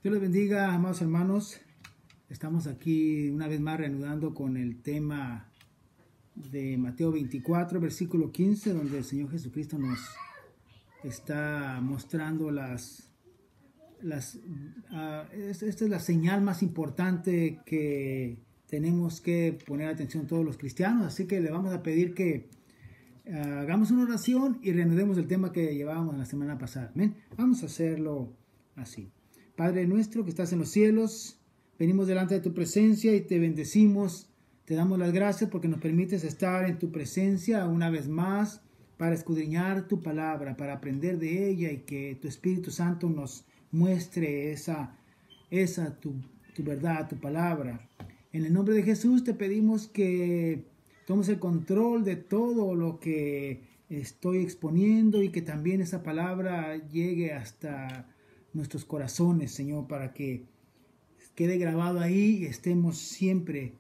Dios les bendiga, amados hermanos. Estamos aquí una vez más reanudando con el tema de Mateo 24, versículo 15, donde el Señor Jesucristo nos está mostrando esta es la señal más importante que tenemos que poner atención todos los cristianos. Así que le vamos a pedir que hagamos una oración y reanudemos el tema que llevábamos la semana pasada. ¿Amén? Vamos a hacerlo así. Padre nuestro que estás en los cielos, venimos delante de tu presencia y te bendecimos. Te damos las gracias porque nos permites estar en tu presencia una vez más para escudriñar tu palabra, para aprender de ella y que tu Espíritu Santo nos muestre tu verdad, tu palabra. En el nombre de Jesús te pedimos que tomes el control de todo lo que estoy exponiendo y que también esa palabra llegue hasta nuestros corazones, Señor, para que quede grabado ahí y estemos siempre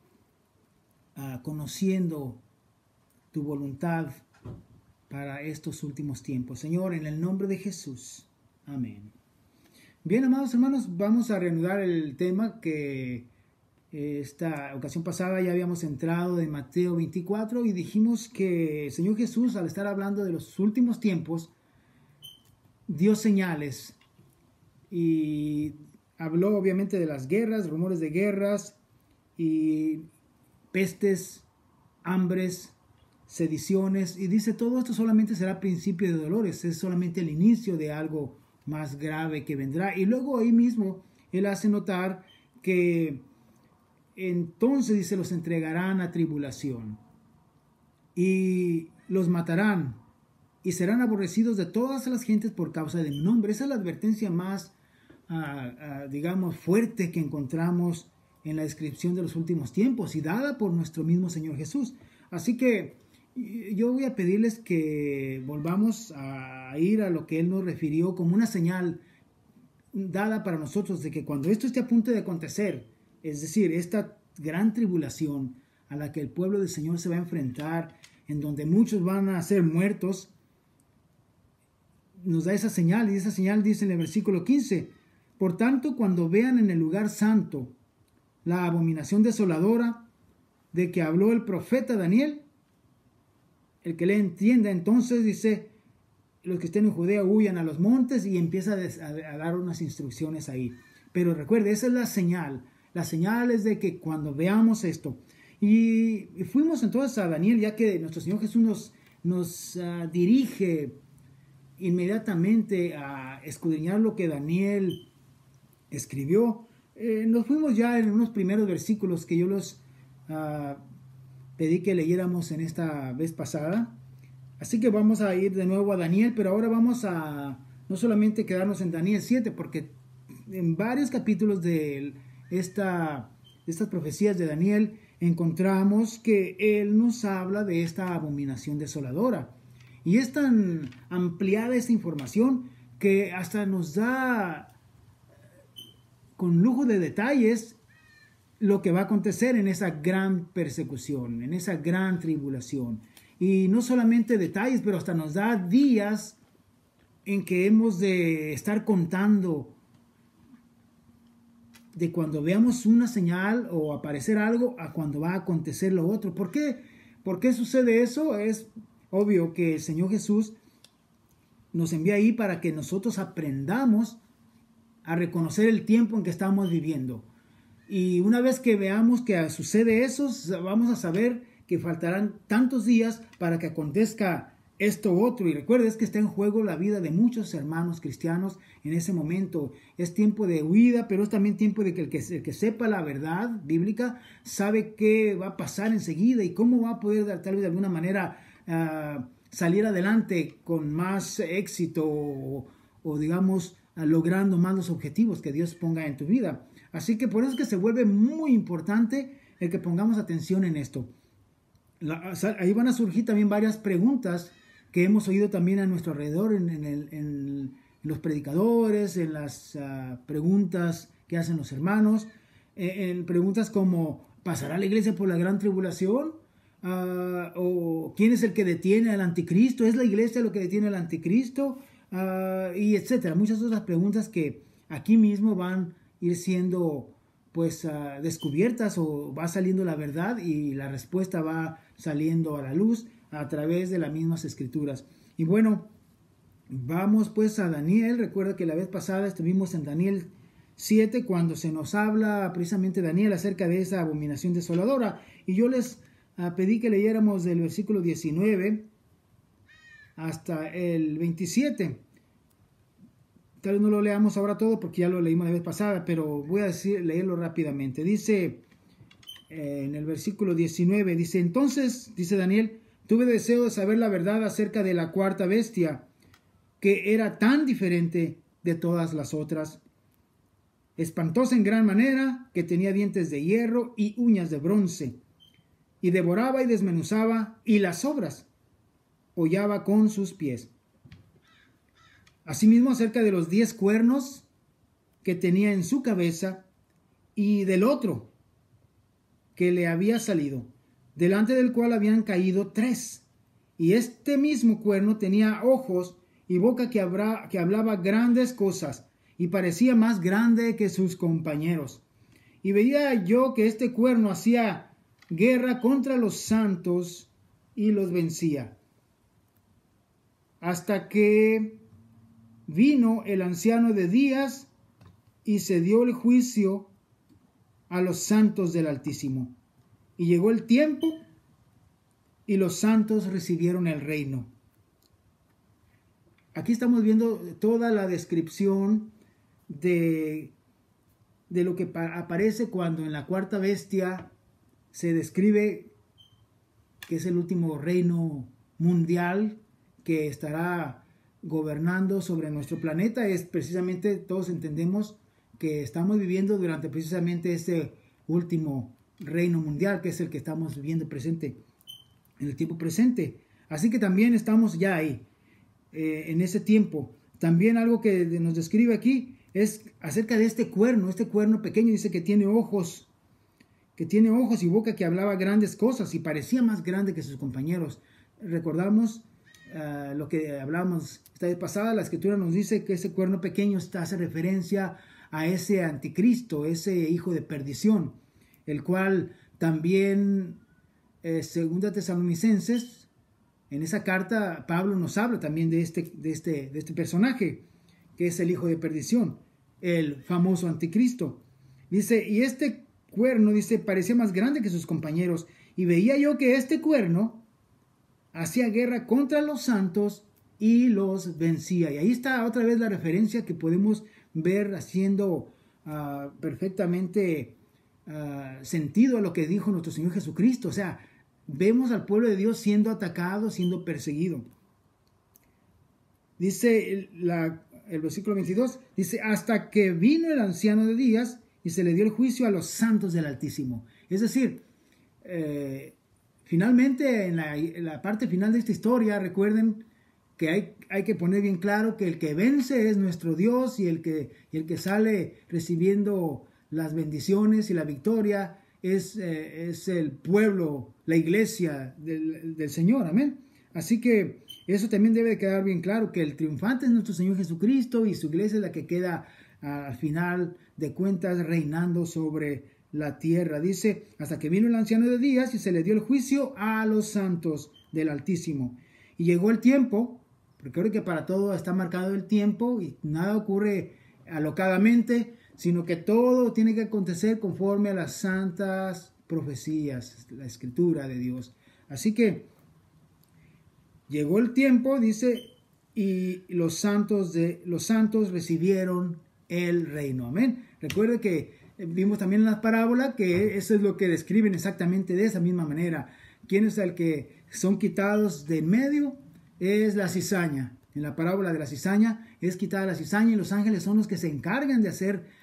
conociendo tu voluntad para estos últimos tiempos. Señor, en el nombre de Jesús. Amén. Bien, amados hermanos, vamos a reanudar el tema que esta ocasión pasada ya habíamos entrado en Mateo 24 y dijimos que el Señor Jesús, al estar hablando de los últimos tiempos, dio señales y habló obviamente de las guerras, rumores de guerras y pestes, hambres, sediciones, y dice todo esto solamente será principio de dolores, es solamente el inicio de algo más grave que vendrá. Y luego ahí mismo él hace notar que entonces dice los entregarán a tribulación y los matarán y serán aborrecidos de todas las gentes por causa de mi nombre. Esa es la advertencia más digamos fuerte que encontramos en la descripción de los últimos tiempos y dada por nuestro mismo Señor Jesús. Así que yo voy a pedirles que volvamos a ir a lo que Él nos refirió como una señal dada para nosotros de que cuando esto esté a punto de acontecer, es decir, esta gran tribulación a la que el pueblo del Señor se va a enfrentar, en donde muchos van a ser muertos, nos da esa señal, y esa señal dice en el versículo 15, por tanto, cuando vean en el lugar santo la abominación desoladora de que habló el profeta Daniel, el que le entienda, entonces dice, los que estén en Judea huyan a los montes, y empieza a dar unas instrucciones ahí. Pero recuerde, esa es la señal. La señal es de que cuando veamos esto, y fuimos entonces a Daniel, ya que nuestro Señor Jesús nos dirige inmediatamente a escudriñar lo que Daniel escribió. Nos fuimos ya en unos primeros versículos que yo los pedí que leyéramos en esta vez pasada. Así que vamos a ir de nuevo a Daniel, pero ahora vamos a no solamente quedarnos en Daniel 7, porque en varios capítulos de estas profecías de Daniel encontramos que él nos habla de esta abominación desoladora. Y es tan ampliada esta información que hasta nos da con lujo de detalles lo que va a acontecer en esa gran persecución, en esa gran tribulación. Y no solamente detalles, pero hasta nos da días en que hemos de estar contando de cuando veamos una señal o aparecer algo a cuando va a acontecer lo otro. ¿Por qué? ¿Por qué sucede eso? Es obvio que el Señor Jesús nos envía ahí para que nosotros aprendamos a reconocer el tiempo en que estamos viviendo. Y una vez que veamos que sucede eso, vamos a saber que faltarán tantos días para que acontezca esto otro. Y recuerda, es que está en juego la vida de muchos hermanos cristianos en ese momento. Es tiempo de huida, pero es también tiempo de que el que sepa la verdad bíblica sabe qué va a pasar enseguida y cómo va a poder tal vez de alguna manera salir adelante con más éxito o digamos logrando más los objetivos que Dios ponga en tu vida. Así que por eso es que se vuelve muy importante el que pongamos atención en esto. Ahí van a surgir también varias preguntas que hemos oído también a nuestro alrededor en los predicadores, en las preguntas que hacen los hermanos, en preguntas como ¿pasará la iglesia por la gran tribulación? ¿O quién es el que detiene al anticristo? ¿Es la iglesia lo que detiene al anticristo? Y etcétera. Muchas otras preguntas que aquí mismo van ir siendo pues descubiertas, o va saliendo la verdad y la respuesta va saliendo a la luz a través de las mismas escrituras. Y bueno, vamos pues a Daniel. Recuerda que la vez pasada estuvimos en Daniel 7 cuando se nos habla precisamente Daniel acerca de esa abominación desoladora, y yo les pedí que leyéramos del versículo 19 hasta el 27. Tal vez no lo leamos ahora todo porque ya lo leímos la vez pasada, pero voy a leerlo rápidamente. Dice en el versículo 19, dice: entonces, dice Daniel, tuve deseo de saber la verdad acerca de la cuarta bestia, que era tan diferente de todas las otras, espantosa en gran manera, que tenía dientes de hierro y uñas de bronce, y devoraba y desmenuzaba, y las obras hollaba con sus pies. Asimismo, acerca de los 10 cuernos que tenía en su cabeza, y del otro que le había salido, delante del cual habían caído 3. Y este mismo cuerno tenía ojos y boca que hablaba grandes cosas, y parecía más grande que sus compañeros. Y veía yo que este cuerno hacía guerra contra los santos y los vencía, hasta que vino el anciano de días y se dio el juicio a los santos del Altísimo. Y llegó el tiempo y los santos recibieron el reino. Aquí estamos viendo toda la descripción de lo que aparece cuando en la cuarta bestia se describe que es el último reino mundial que estará gobernando sobre nuestro planeta. Es precisamente, todos entendemos que estamos viviendo durante precisamente este último reino mundial, que es el que estamos viviendo presente, en el tiempo presente. Así que también estamos ya ahí, en ese tiempo. También algo que nos describe aquí es acerca de este cuerno pequeño. Dice que tiene ojos y boca que hablaba grandes cosas, y parecía más grande que sus compañeros. Recordamos lo que hablábamos esta vez pasada. La escritura nos dice que ese cuerno pequeño hace referencia a ese anticristo, ese hijo de perdición, el cual también, segunda Tesalonicenses, en esa carta Pablo nos habla también de este personaje, que es el hijo de perdición, el famoso anticristo. Dice, y este cuerno, dice, parecía más grande que sus compañeros, y veía yo que este cuerno hacía guerra contra los santos y los vencía. Y ahí está otra vez la referencia que podemos ver haciendo perfectamente sentido a lo que dijo nuestro Señor Jesucristo. O sea, vemos al pueblo de Dios siendo atacado, siendo perseguido. Dice el versículo 22, dice, hasta que vino el anciano de días y se le dio el juicio a los santos del Altísimo. Es decir, finalmente, en la parte final de esta historia, recuerden que hay que poner bien claro que el que vence es nuestro Dios, y el que sale recibiendo las bendiciones y la victoria es el pueblo, la iglesia del Señor. Amén. Así que eso también debe de quedar bien claro, que el triunfante es nuestro Señor Jesucristo, y su iglesia es la que queda al final de cuentas reinando sobre la tierra. Dice, hasta que vino el anciano de días y se le dio el juicio a los santos del Altísimo. Y llegó el tiempo, porque creo que para todo está marcado el tiempo, y nada ocurre alocadamente, sino que todo tiene que acontecer conforme a las santas profecías, la escritura de Dios. Así que llegó el tiempo, dice, y los santos recibieron el reino. Amén. Recuerde que vimos también en las parábolas que eso es lo que describen exactamente de esa misma manera. ¿Quién es el que son quitados de en medio? Es la cizaña. En la parábola de la cizaña es quitada la cizaña, y los ángeles son los que se encargan de hacer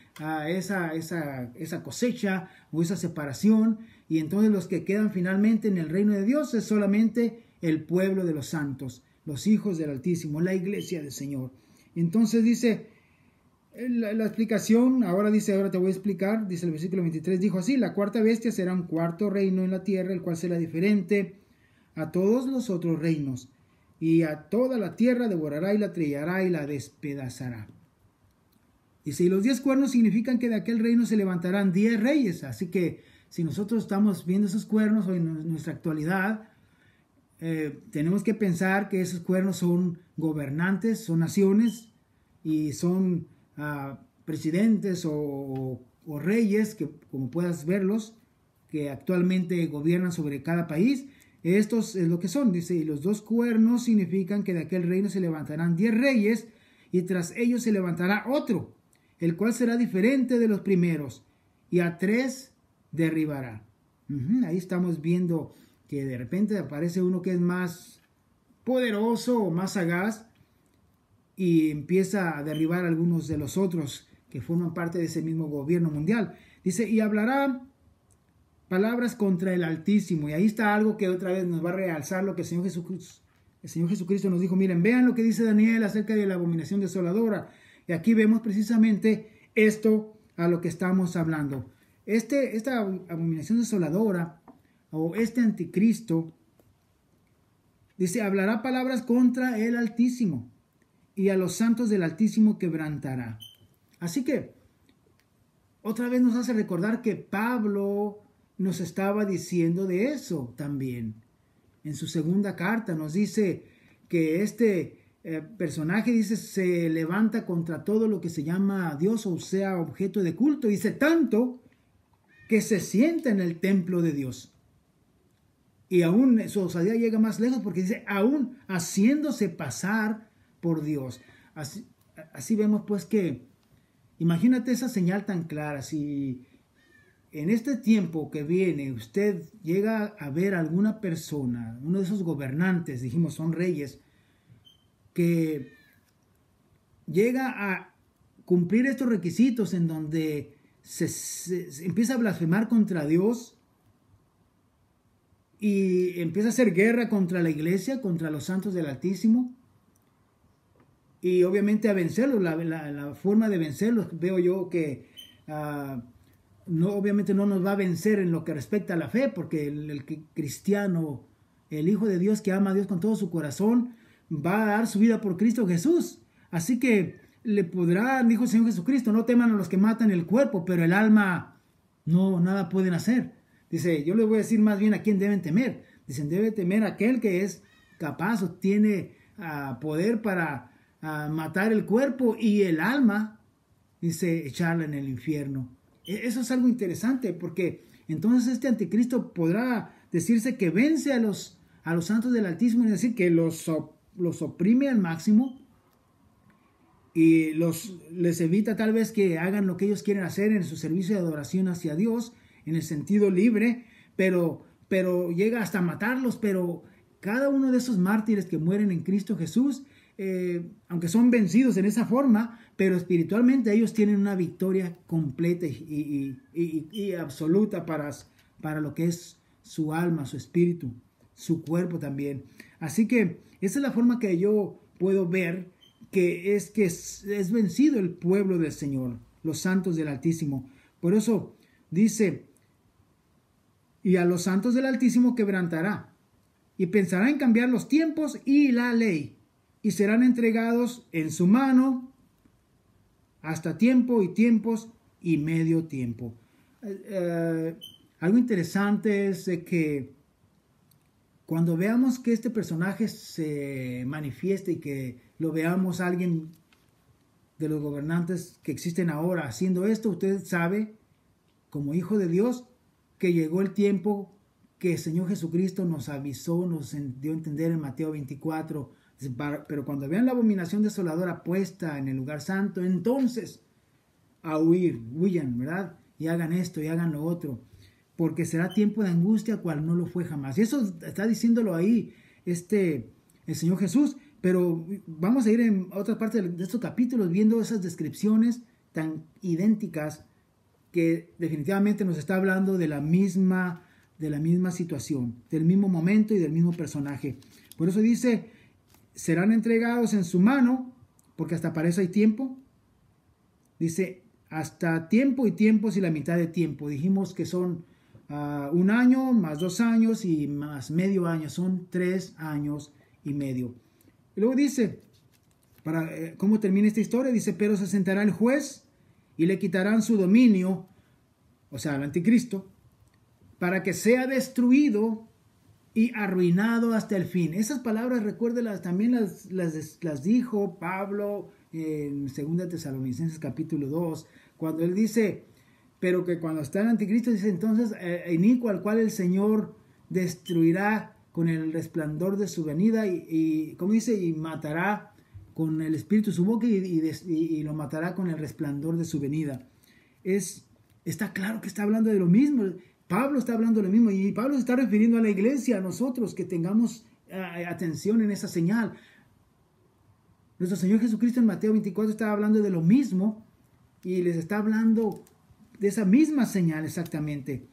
esa cosecha o esa separación. Y entonces los que quedan finalmente en el reino de Dios es solamente el pueblo de los santos, los hijos del Altísimo, la iglesia del Señor. Entonces dice la explicación, ahora te voy a explicar, dice el versículo 23, dijo así, la cuarta bestia será un cuarto reino en la tierra, el cual será diferente a todos los otros reinos, y a toda la tierra devorará y la trillará y la despedazará. Dice, y los 10 cuernos significan que de aquel reino se levantarán 10 reyes. Así que si nosotros estamos viendo esos cuernos hoy en nuestra actualidad, tenemos que pensar que esos cuernos son gobernantes, son naciones y son presidentes o reyes, que como puedas verlos, que actualmente gobiernan sobre cada país. Estos es lo que son, dice, y los 2 cuernos significan que de aquel reino se levantarán 10 reyes, y tras ellos se levantará otro, el cual será diferente de los primeros, y a 3 derribará. Ahí estamos viendo que de repente aparece uno que es más poderoso o más sagaz, y empieza a derribar a algunos de los otros que forman parte de ese mismo gobierno mundial. Dice, y hablará palabras contra el Altísimo. Y ahí está algo que otra vez nos va a realzar lo que el Señor Jesucristo nos dijo. Miren, vean lo que dice Daniel acerca de la abominación desoladora. Y aquí vemos precisamente esto a lo que estamos hablando. Esta abominación desoladora o este anticristo, dice, hablará palabras contra el Altísimo y a los santos del Altísimo quebrantará. Así que otra vez nos hace recordar que Pablo nos estaba diciendo de eso también. En su segunda carta nos dice que este personaje, dice, se levanta contra todo lo que se llama Dios o sea objeto de culto. Dice, tanto que se sienta en el templo de Dios. Y aún su osadía llega más lejos porque dice, aún haciéndose pasar por Dios. Así vemos pues que, imagínate esa señal tan clara. Si en este tiempo que viene usted llega a ver alguna persona, uno de esos gobernantes, dijimos son reyes, que llega a cumplir estos requisitos en donde se empieza a blasfemar contra Dios y empieza a hacer guerra contra la iglesia, contra los santos del Altísimo, y obviamente a vencerlos. La forma de vencerlos, veo yo que obviamente no nos va a vencer en lo que respecta a la fe, porque el cristiano, el Hijo de Dios que ama a Dios con todo su corazón, va a dar su vida por Cristo Jesús. Así que le podrán, dijo el Señor Jesucristo, no teman a los que matan el cuerpo, pero el alma no, nada pueden hacer. Dice, yo les voy a decir más bien a quién deben temer. Dicen, debe temer a aquel que es capaz o tiene poder para matar el cuerpo y el alma, dice, echarla en el infierno. Eso es algo interesante, porque entonces este anticristo podrá decirse que vence a los santos del Altísimo, es decir, que los oprime al máximo y les evita tal vez que hagan lo que ellos quieren hacer en su servicio de adoración hacia Dios, en el sentido libre, pero llega hasta matarlos. Pero cada uno de esos mártires que mueren en Cristo Jesús, aunque son vencidos en esa forma, pero espiritualmente ellos tienen una victoria completa y absoluta para lo que es su alma, su espíritu, su cuerpo también. Así que esa es la forma que yo puedo ver que es vencido el pueblo del Señor, los santos del Altísimo. Por eso dice, y a los santos del Altísimo quebrantará, y pensará en cambiar los tiempos y la ley, y serán entregados en su mano hasta tiempo y tiempos y medio tiempo. Algo interesante es de que cuando veamos que este personaje se manifiesta y que lo veamos a alguien de los gobernantes que existen ahora haciendo esto, usted sabe, como hijo de Dios, que llegó el tiempo que el Señor Jesucristo nos avisó, nos dio a entender en Mateo 24, pero cuando vean la abominación desoladora puesta en el lugar santo, entonces a huyan, ¿verdad? Y hagan esto y hagan lo otro, porque será tiempo de angustia cual no lo fue jamás. Y eso está diciéndolo ahí el Señor Jesús. Pero vamos a ir en otra parte de estos capítulos viendo esas descripciones tan idénticas que definitivamente nos está hablando de la misma situación, del mismo momento y del mismo personaje. Por eso dice, serán entregados en su mano, porque hasta para eso hay tiempo. Dice, hasta tiempo y tiempos y la mitad de tiempo. Dijimos que son 1 año, más 2 años y más medio año. Son 3 años y medio. Y luego dice, ¿cómo termina esta historia? Dice, pero se sentará el juez y le quitarán su dominio, o sea, el anticristo, para que sea destruido y arruinado hasta el fin. Esas palabras, recuérdelas, también las dijo Pablo en 2 Tesalonicenses capítulo 2, cuando él dice, pero que cuando está el anticristo, dice entonces, inicuo al cual el Señor destruirá con el resplandor de su venida y como dice, y matará con el espíritu de su boca y lo matará con el resplandor de su venida. Está claro que está hablando de lo mismo. Pablo está hablando de lo mismo y Pablo se está refiriendo a la iglesia, a nosotros, que tengamos atención en esa señal. Nuestro Señor Jesucristo en Mateo 24 está hablando de lo mismo y les está hablando de esa misma señal exactamente.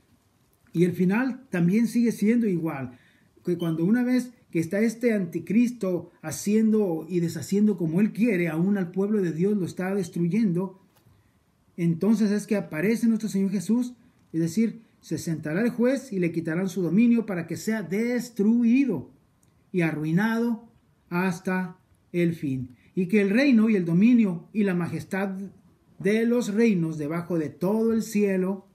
Y el final también sigue siendo igual, que cuando una vez que está este anticristo haciendo y deshaciendo como él quiere, aún al pueblo de Dios lo está destruyendo, entonces es que aparece nuestro Señor Jesús, es decir, se sentará el juez y le quitarán su dominio para que sea destruido y arruinado hasta el fin. Y que el reino y el dominio y la majestad de los reinos debajo de todo el cielo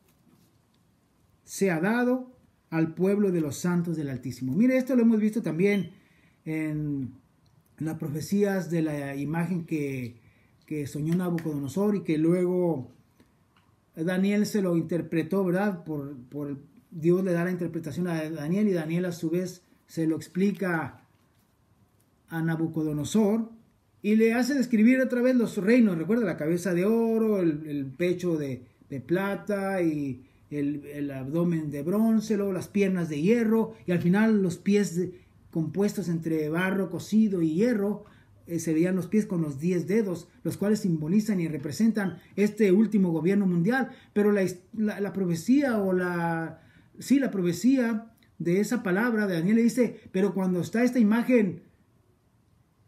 sea dado al pueblo de los santos del Altísimo. Mire, esto lo hemos visto también en las profecías de la imagen que soñó Nabucodonosor y que luego Daniel se lo interpretó, ¿verdad? Por Dios le da la interpretación a Daniel y Daniel a su vez se lo explica a Nabucodonosor y le hace describir otra vez los reinos. Recuerda la cabeza de oro, el pecho de plata y el abdomen de bronce, luego las piernas de hierro y al final los pies compuestos entre barro cocido y hierro. Se veían los pies con los 10 dedos, los cuales simbolizan y representan este último gobierno mundial. Pero la profecía la profecía de esa palabra de Daniel le dice, pero cuando está esta imagen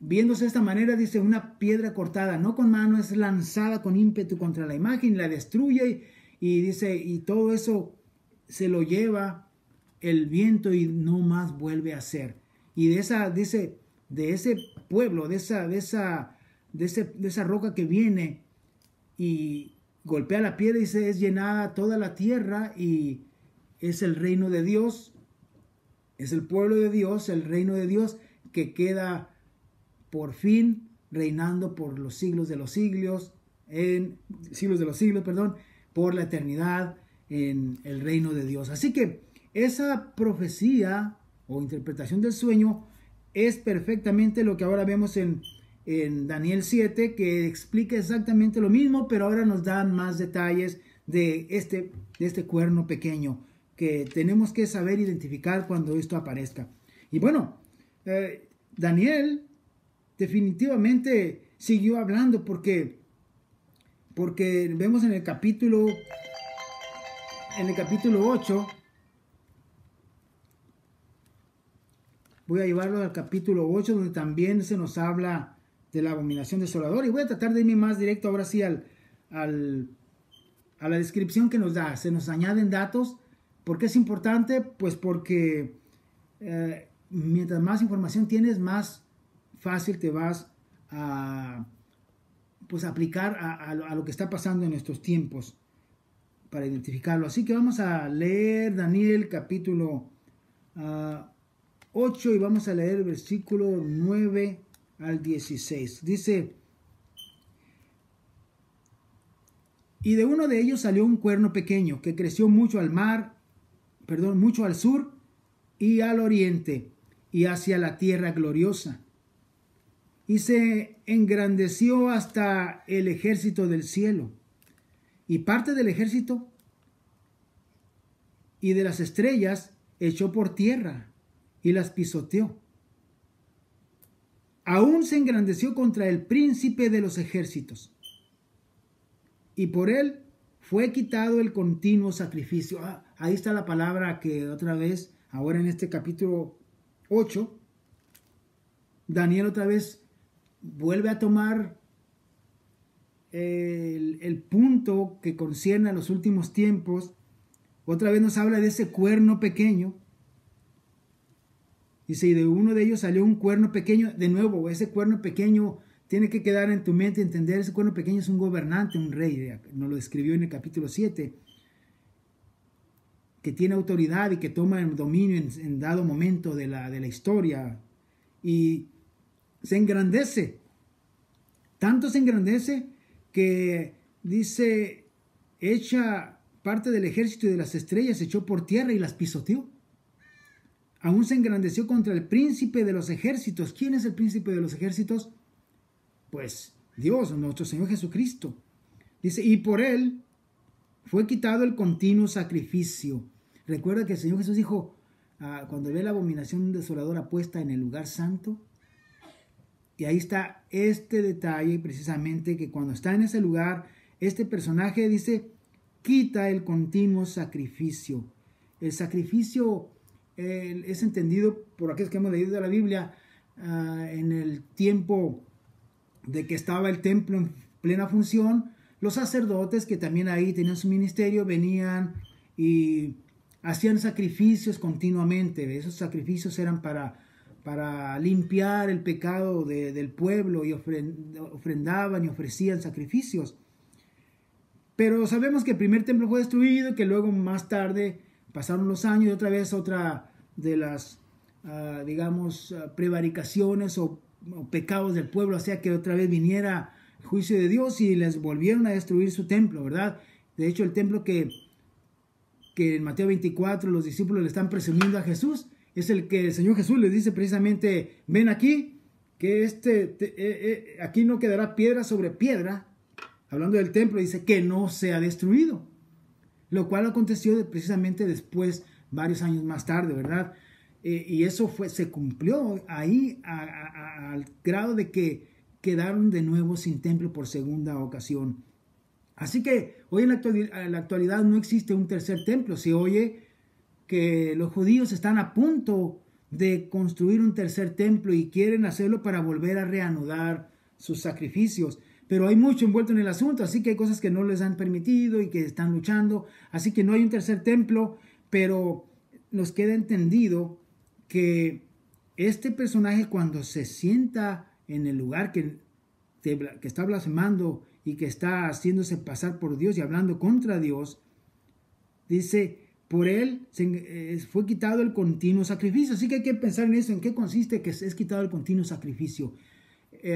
viéndose de esta manera, dice, una piedra cortada, no con mano, es lanzada con ímpetu contra la imagen, la destruye y dice, y todo eso se lo lleva el viento y no más vuelve a ser. Y de esa, dice, de ese pueblo, de esa roca que viene y golpea la piedra, dice, es llenada toda la tierra y es el reino de Dios, es el pueblo de Dios, el reino de Dios que queda por fin reinando por los siglos de los siglos, por la eternidad en el reino de Dios. Así que esa profecía o interpretación del sueño es perfectamente lo que ahora vemos en Daniel 7, que explica exactamente lo mismo, pero ahora nos dan más detalles de este cuerno pequeño que tenemos que saber identificar cuando esto aparezca. Y bueno, Daniel definitivamente siguió hablando porque vemos en el capítulo 8, voy a llevarlo al capítulo 8, donde también se nos habla de la abominación desoladora. Y voy a tratar de irme más directo ahora sí a la descripción que nos da. Se nos añaden datos. ¿Por qué es importante? Pues porque mientras más información tienes, más fácil te vas a aplicar a lo que está pasando en estos tiempos para identificarlo. Así que vamos a leer Daniel capítulo 8 y vamos a leer el versículo 9 al 16. Dice, y de uno de ellos salió un cuerno pequeño que creció mucho mucho al sur y al oriente y hacia la tierra gloriosa. Y se engrandeció hasta el ejército del cielo. Y parte del ejército y de las estrellas echó por tierra y las pisoteó. Aún se engrandeció contra el príncipe de los ejércitos. Y por él fue quitado el continuo sacrificio. Ahí está la palabra que otra vez, ahora en este capítulo 8, Daniel otra vez vuelve a tomar el punto que concierne a los últimos tiempos. Otra vez nos habla de ese cuerno pequeño. Dice, y de uno de ellos salió un cuerno pequeño. De nuevo, ese cuerno pequeño tiene que quedar en tu mente entender, ese cuerno pequeño es un gobernante, un rey, nos lo describió en el capítulo 7, que tiene autoridad y que toma el dominio en dado momento de la historia y se engrandece. Tanto se engrandece que dice, echa parte del ejército y de las estrellas, echó por tierra y las pisoteó. Aún se engrandeció contra el príncipe de los ejércitos. ¿Quién es el príncipe de los ejércitos? Pues Dios, nuestro Señor Jesucristo. Dice, y por él fue quitado el continuo sacrificio. Recuerda que el Señor Jesús dijo, cuando ve la abominación desoladora puesta en el lugar santo, y ahí está este detalle precisamente, que cuando está en ese lugar, este personaje dice, quita el continuo sacrificio. El sacrificio es entendido por aquellos que hemos leído de la Biblia en el tiempo de que estaba el templo en plena función. Los sacerdotes, que también ahí tenían su ministerio, venían y hacían sacrificios continuamente. Esos sacrificios eran para limpiar el pecado del pueblo, y ofrendaban y ofrecían sacrificios. Pero sabemos que el primer templo fue destruido, que luego más tarde pasaron los años y otra vez otra de las, prevaricaciones o pecados del pueblo hacía que otra vez viniera el juicio de Dios y les volvieron a destruir su templo, ¿verdad? De hecho, el templo que en Mateo 24 los discípulos le están presumiendo a Jesús, es el que el Señor Jesús les dice precisamente, ven aquí, que aquí no quedará piedra sobre piedra. Hablando del templo, dice que no sea destruido. Lo cual aconteció precisamente después, varios años más tarde, ¿verdad? Y eso se cumplió ahí al grado de que quedaron de nuevo sin templo por segunda ocasión. Así que hoy en la actualidad no existe un tercer templo. Se oye que los judíos están a punto de construir un tercer templo y quieren hacerlo para volver a reanudar sus sacrificios. Pero hay mucho envuelto en el asunto, así que hay cosas que no les han permitido y que están luchando. Así que no hay un tercer templo, pero nos queda entendido que este personaje, cuando se sienta en el lugar que está blasfemando y que está haciéndose pasar por Dios y hablando contra Dios, dice, por él fue quitado el continuo sacrificio. Así que hay que pensar en eso, en qué consiste que es quitado el continuo sacrificio.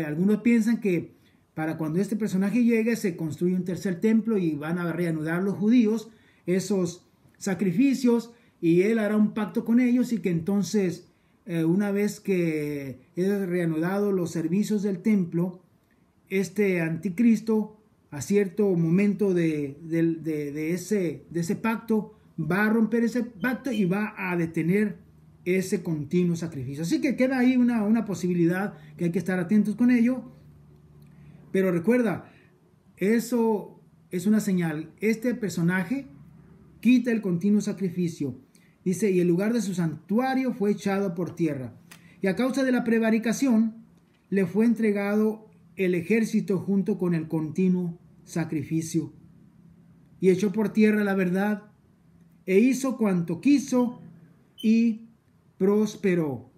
Algunos piensan que para cuando este personaje llegue se construye un tercer templo y van a reanudar los judíos esos sacrificios y él hará un pacto con ellos, y que entonces una vez que he reanudado los servicios del templo, este anticristo a cierto momento de ese pacto va a romper ese pacto y va a detener ese continuo sacrificio. Así que queda ahí una posibilidad que hay que estar atentos con ello. Pero recuerda, eso es una señal. Este personaje quita el continuo sacrificio. Dice, y el lugar de su santuario fue echado por tierra. Y a causa de la prevaricación, le fue entregado el ejército junto con el continuo sacrificio. Y echó por tierra la verdad, e hizo cuanto quiso, y prosperó.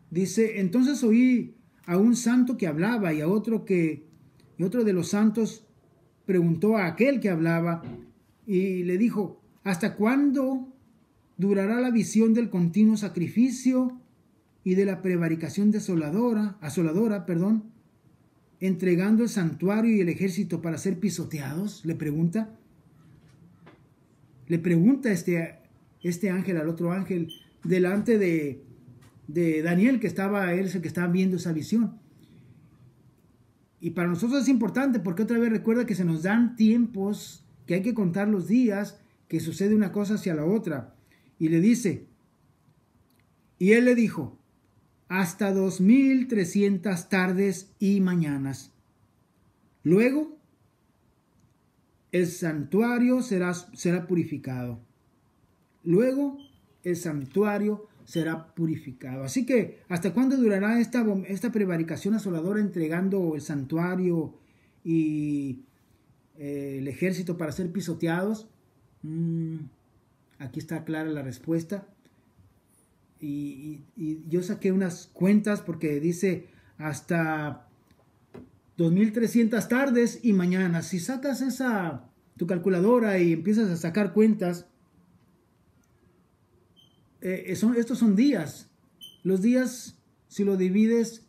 Dice, entonces oí a un santo que hablaba, y otro de los santos preguntó a aquel que hablaba y le dijo, ¿hasta cuándo durará la visión del continuo sacrificio y de la prevaricación asoladora, entregando el santuario y el ejército para ser pisoteados? Le pregunta este ángel al otro ángel delante de Daniel, que estaba él, el que estaba viendo esa visión. Y para nosotros es importante porque otra vez recuerda que se nos dan tiempos, que hay que contar los días, que sucede una cosa hacia la otra. Y le dice, y él le dijo, hasta 2300 tardes y mañanas. Luego, el santuario será purificado. Luego, el santuario será purificado. Así que, ¿hasta cuándo durará esta prevaricación asoladora entregando el santuario y el ejército para ser pisoteados? Aquí está clara la respuesta. Y yo saqué unas cuentas porque dice hasta 2300 tardes y mañanas. Si sacas tu calculadora y empiezas a sacar cuentas, estos son días. Los días, si lo divides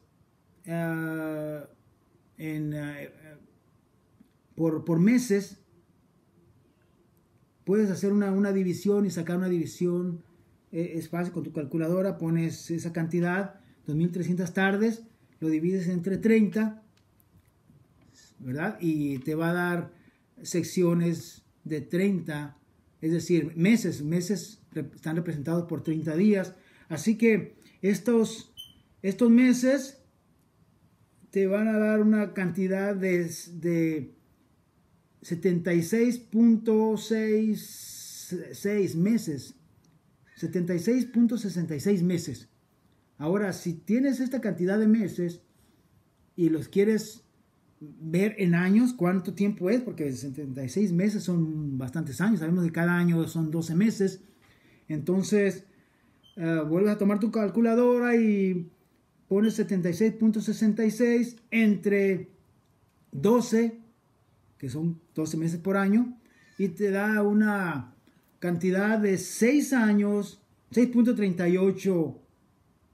por meses, puedes hacer una división y sacar una división. Es fácil, con tu calculadora pones esa cantidad, 2300 tardes, lo divides entre 30, ¿verdad? Y te va a dar secciones de 30, es decir, meses están representados por 30 días. Así que estos meses te van a dar una cantidad de 76.66 meses. 76.66 meses. Ahora, si tienes esta cantidad de meses y los quieres ver en años, ¿cuánto tiempo es? Porque 76 meses son bastantes años. Sabemos que cada año son 12 meses. Entonces, vuelves a tomar tu calculadora y pones 76.66 entre 12, que son 12 meses por año, y te da una cantidad de 6 años, 6.38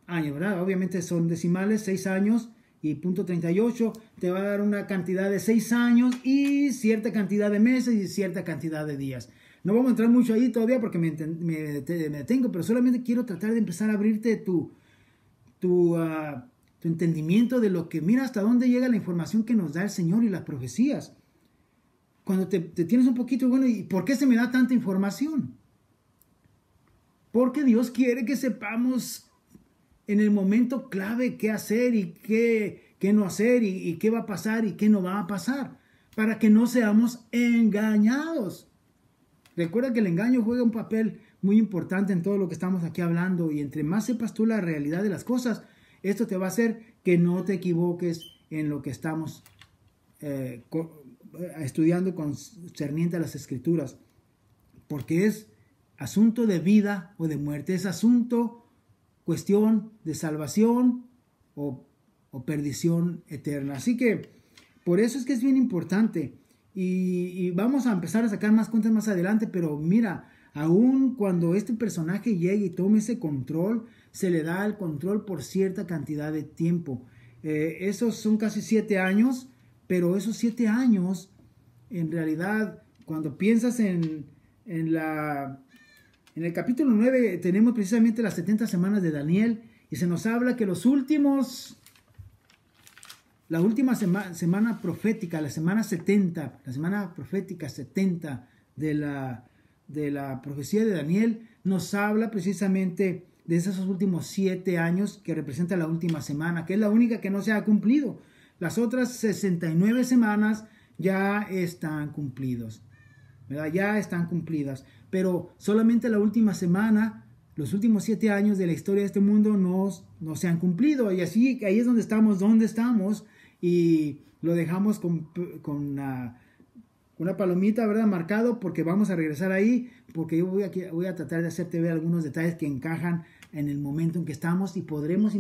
años, ¿verdad? Obviamente son decimales, 6 años y .38 te va a dar una cantidad de 6 años y cierta cantidad de meses y cierta cantidad de días. No vamos a entrar mucho ahí todavía porque me detengo, pero solamente quiero tratar de empezar a abrirte tu entendimiento de lo que, mira hasta dónde llega la información que nos da el Señor y las profecías. Cuando te tienes un poquito, bueno, ¿y por qué se me da tanta información? Porque Dios quiere que sepamos en el momento clave qué hacer y qué no hacer y qué va a pasar y qué no va a pasar, para que no seamos engañados. Recuerda que el engaño juega un papel muy importante en todo lo que estamos aquí hablando, y entre más sepas tú la realidad de las cosas, esto te va a hacer que no te equivoques en lo que estamos estudiando concerniente a las Escrituras, porque es asunto de vida o de muerte, es cuestión de salvación o perdición eterna. Así que por eso es que es bien importante, y vamos a empezar a sacar más cuentas más adelante, pero mira, aun cuando este personaje llegue y tome ese control, se le da el control por cierta cantidad de tiempo. Esos son casi 7 años, pero esos 7 años, en realidad, cuando piensas en el capítulo 9, tenemos precisamente las 70 semanas de Daniel, y se nos habla que la última semana profética, la semana 70, la semana profética 70 de la profecía de Daniel, nos habla precisamente de esos últimos 7 años que representa la última semana, que es la única que no se ha cumplido. Las otras 69 semanas ya están cumplidos, ¿verdad? Ya están cumplidas, pero solamente la última semana, los últimos 7 años de la historia de este mundo no se han cumplido, y así ahí es donde estamos, y lo dejamos con una palomita, ¿verdad? Marcado, porque vamos a regresar ahí, porque yo voy a tratar de hacerte ver algunos detalles que encajan en el momento en que estamos, y podremos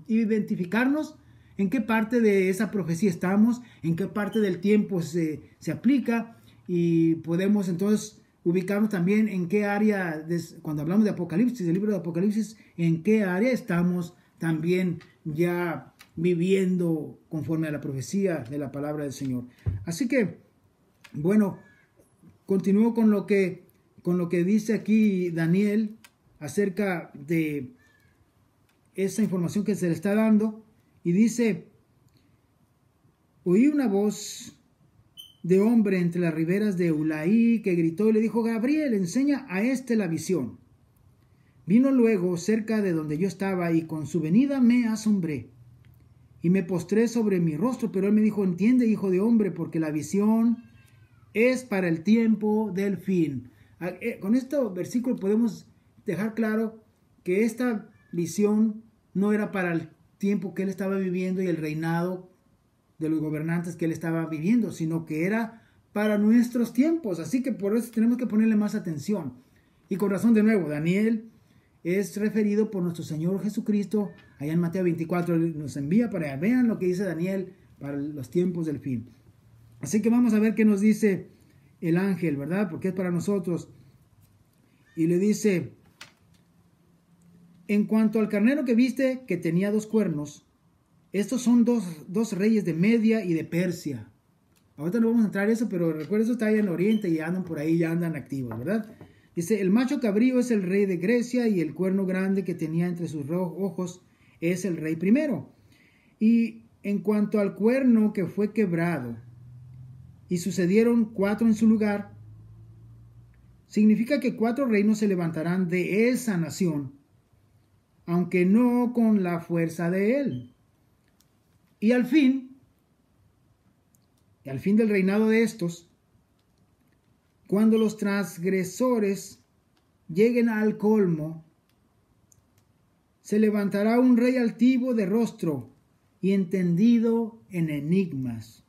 identificarnos en qué parte de esa profecía estamos, en qué parte del tiempo se aplica, y podemos entonces ubicarnos también en qué área, cuando hablamos de Apocalipsis, del libro de Apocalipsis, en qué área estamos también ya viviendo conforme a la profecía de la palabra del Señor. Así que, bueno, continúo con lo que dice aquí Daniel acerca de esa información que se le está dando, y dice: oí una voz de hombre entre las riberas de Ulaí que gritó y le dijo: Gabriel, enseña a este la visión. Vino luego cerca de donde yo estaba, y con su venida me asombré y me postré sobre mi rostro, pero él me dijo: entiende, hijo de hombre, porque la visión es para el tiempo del fin. Con este versículo podemos dejar claro que esta visión no era para el tiempo que él estaba viviendo y el reinado de los gobernantes que él estaba viviendo, sino que era para nuestros tiempos. Así que por eso tenemos que ponerle más atención. Y con razón, de nuevo, Daniel es referido por nuestro Señor Jesucristo. Allá en Mateo 24 nos envía para que vean lo que dice Daniel para los tiempos del fin. Así que vamos a ver qué nos dice el ángel, ¿verdad? Porque es para nosotros. Y le dice: en cuanto al carnero que viste, que tenía 2 cuernos, estos son dos reyes de Media y de Persia. Ahorita no vamos a entrar en eso, pero recuerda, eso está allá en Oriente y andan por ahí, ya andan activos, ¿verdad? Dice: el macho cabrío es el rey de Grecia, y el cuerno grande que tenía entre sus ojos es el rey primero. Y en cuanto al cuerno que fue quebrado, y sucedieron 4 en su lugar, significa que 4 reinos se levantarán de esa nación, aunque no con la fuerza de él. Y al fin del reinado de estos, cuando los transgresores lleguen al colmo, se levantará un rey altivo de rostro y entendido en enigmas.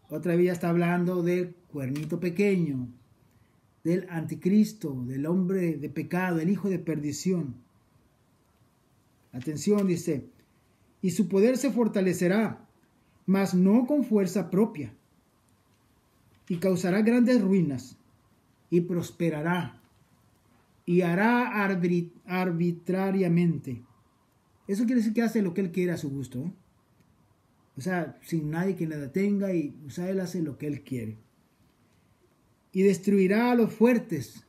Otra vez ya está hablando del cuernito pequeño, del anticristo, del hombre de pecado, el hijo de perdición. Atención, dice: y su poder se fortalecerá, mas no con fuerza propia, y causará grandes ruinas, y prosperará, y hará arbitrariamente. Eso quiere decir que hace lo que él quiere a su gusto, ¿eh? O sea, sin nadie que le detenga, y o sea, él hace lo que él quiere. Y destruirá a los fuertes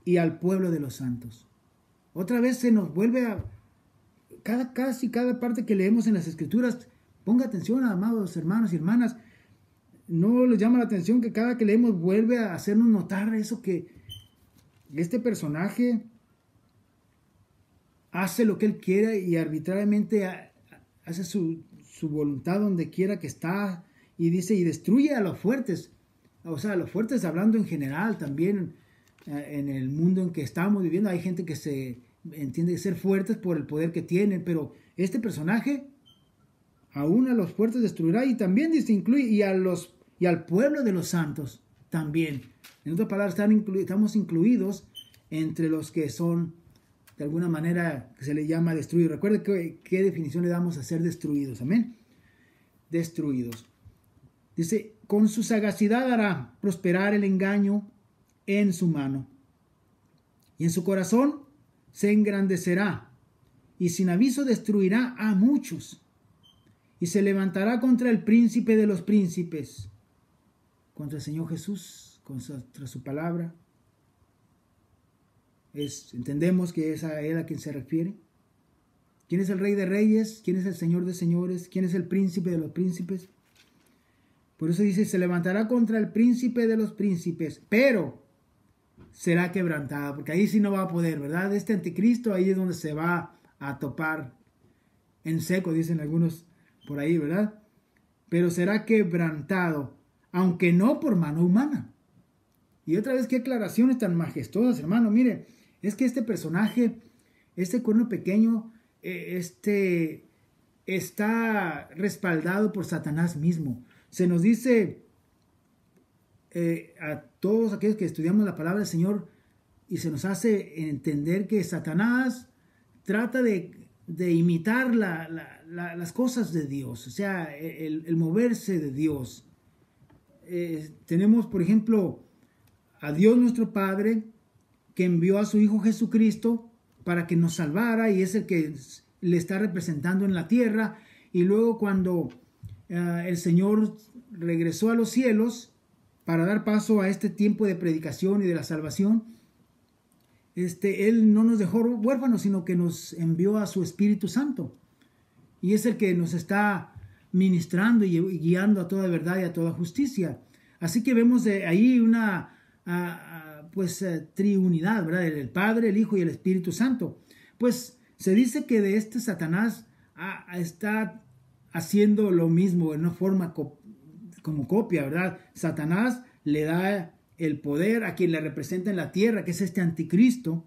y al pueblo de los santos. Otra vez se nos vuelve a... Casi cada parte que leemos en las Escrituras, ponga atención, amados hermanos y hermanas, no les llama la atención que cada que leemos vuelve a hacernos notar eso, que este personaje hace lo que él quiere y arbitrariamente hace su voluntad donde quiera que está, y dice: y destruye a los fuertes. O sea, los fuertes hablando en general también, en el mundo en que estamos viviendo hay gente que se entiende ser fuertes por el poder que tienen, pero este personaje aún a los fuertes destruirá, y también dice incluye y al pueblo de los santos también. En otras palabras, estamos incluidos entre los que son de alguna manera que se le llama destruidos. Recuerde qué definición le damos a ser destruidos. Amén. Destruidos. Dice: con su sagacidad hará prosperar el engaño en su mano, y en su corazón se engrandecerá, y sin aviso destruirá a muchos, y se levantará contra el príncipe de los príncipes, contra el Señor Jesús, contra su palabra. Entendemos que es a él a quien se refiere. ¿Quién es el Rey de Reyes? ¿Quién es el Señor de Señores? ¿Quién es el príncipe de los príncipes? Por eso dice: se levantará contra el príncipe de los príncipes, pero será quebrantado, porque ahí sí no va a poder, ¿verdad? Este anticristo, ahí es donde se va a topar en seco, dicen algunos por ahí, ¿verdad? Pero será quebrantado, aunque no por mano humana. Y otra vez, qué aclaraciones tan majestuosas, hermano. Mire, es que este personaje, este cuerno pequeño, está respaldado por Satanás mismo. Se nos dice a todos aquellos que estudiamos la palabra del Señor, y se nos hace entender que Satanás trata de imitar las cosas de Dios, o sea, el moverse de Dios. Tenemos, por ejemplo, a Dios nuestro Padre, que envió a su Hijo Jesucristo para que nos salvara, y es el que le está representando en la tierra. Y luego, cuando el Señor regresó a los cielos para dar paso a este tiempo de predicación y de la salvación, Él no nos dejó huérfanos, sino que nos envió a su Espíritu Santo, y es el que nos está ministrando y guiando a toda verdad y a toda justicia. Así que vemos ahí una triunidad, ¿verdad? El Padre, el Hijo y el Espíritu Santo. Pues se dice que de Satanás está haciendo lo mismo en una forma como copia, ¿verdad? Satanás le da el poder a quien le representa en la tierra, que es este anticristo,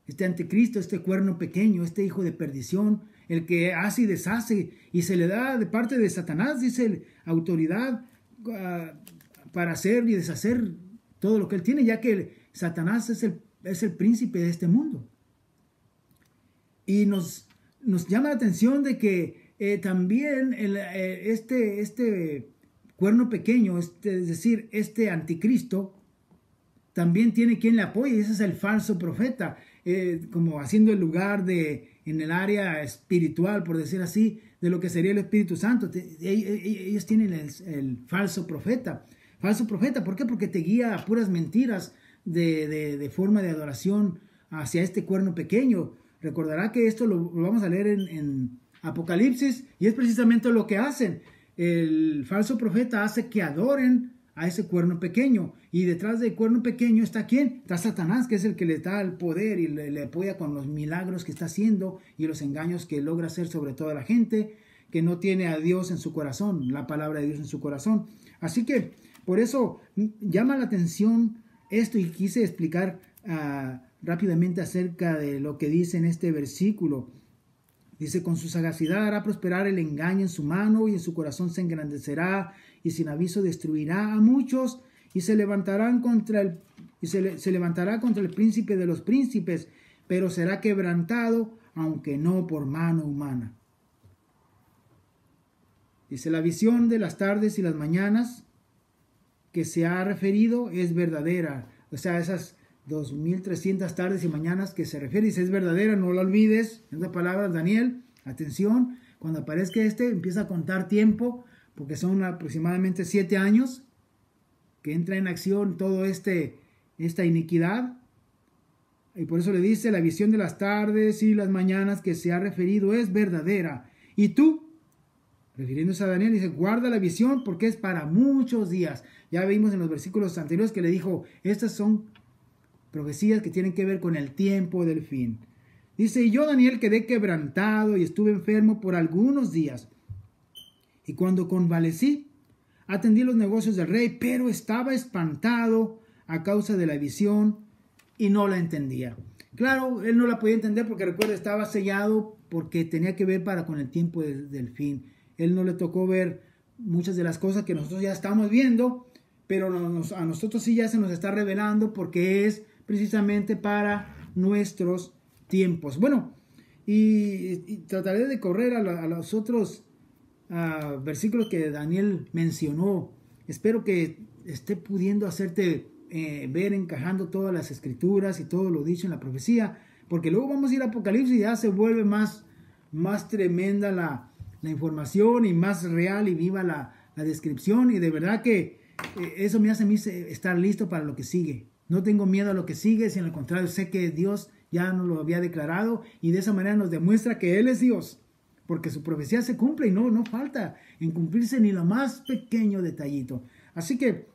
este cuerno pequeño, este hijo de perdición, el que hace y deshace, y se le da de parte de Satanás, dice, autoridad para hacer y deshacer todo lo que él tiene, ya que Satanás es es el príncipe de este mundo. Y nos llama la atención de que también este cuerno pequeño, es decir, este anticristo, también tiene quien le apoye, y ese es el falso profeta, como haciendo el lugar en el área espiritual, por decir así, de lo que sería el Espíritu Santo. Ellos tienen el falso profeta. Falso profeta, ¿por qué? Porque te guía a puras mentiras de forma de adoración hacia este cuerno pequeño. Recordará que esto lo vamos a leer en Apocalipsis, y es precisamente lo que hacen. El falso profeta hace que adoren a ese cuerno pequeño, y detrás del cuerno pequeño está ¿quién? Está Satanás, que es el que le da el poder y le apoya con los milagros que está haciendo y los engaños que logra hacer sobre toda la gente que no tiene a Dios en su corazón, la palabra de Dios en su corazón. Así que por eso llama la atención esto, y quise explicar rápidamente acerca de lo que dice en este versículo. Dice: con su sagacidad hará prosperar el engaño en su mano, y en su corazón se engrandecerá, y sin aviso destruirá a muchos, y se levantará contra el príncipe de los príncipes, pero será quebrantado, aunque no por mano humana. Dice: la visión de las tardes y las mañanas que se ha referido es verdadera. O sea, esas 2300 tardes y mañanas que se refiere, dice, es verdadera, no la olvides. En otras palabras, Daniel, atención, cuando aparezca empieza a contar tiempo, porque son aproximadamente 7 años que entra en acción todo esta iniquidad. Y por eso le dice: la visión de las tardes y las mañanas que se ha referido es verdadera. Y tú, refiriéndose a Daniel, dice: guarda la visión, porque es para muchos días. Ya vimos en los versículos anteriores que le dijo: estas son profecías que tienen que ver con el tiempo del fin. Dice: y yo, Daniel, quedé quebrantado y estuve enfermo por algunos días. Y cuando convalecí, atendí los negocios del rey, pero estaba espantado a causa de la visión y no la entendía. Claro, él no la podía entender porque, recuerda, estaba sellado, porque tenía que ver con el tiempo del fin. Él no le tocó ver muchas de las cosas que nosotros ya estamos viendo, pero a nosotros sí ya se nos está revelando, porque es precisamente para nuestros tiempos. Bueno, y trataré de correr a los otros versículos que Daniel mencionó. Espero que esté pudiendo hacerte ver encajando todas las escrituras y todo lo dicho en la profecía, porque luego vamos a ir a Apocalipsis y ya se vuelve más tremenda la información, y más real y viva la descripción, y de verdad que eso me hace a mí estar listo para lo que sigue. No tengo miedo a lo que sigue, sino al contrario, sé que Dios ya nos lo había declarado, y de esa manera nos demuestra que Él es Dios, porque su profecía se cumple y no falta en cumplirse ni lo más pequeño detallito. Así que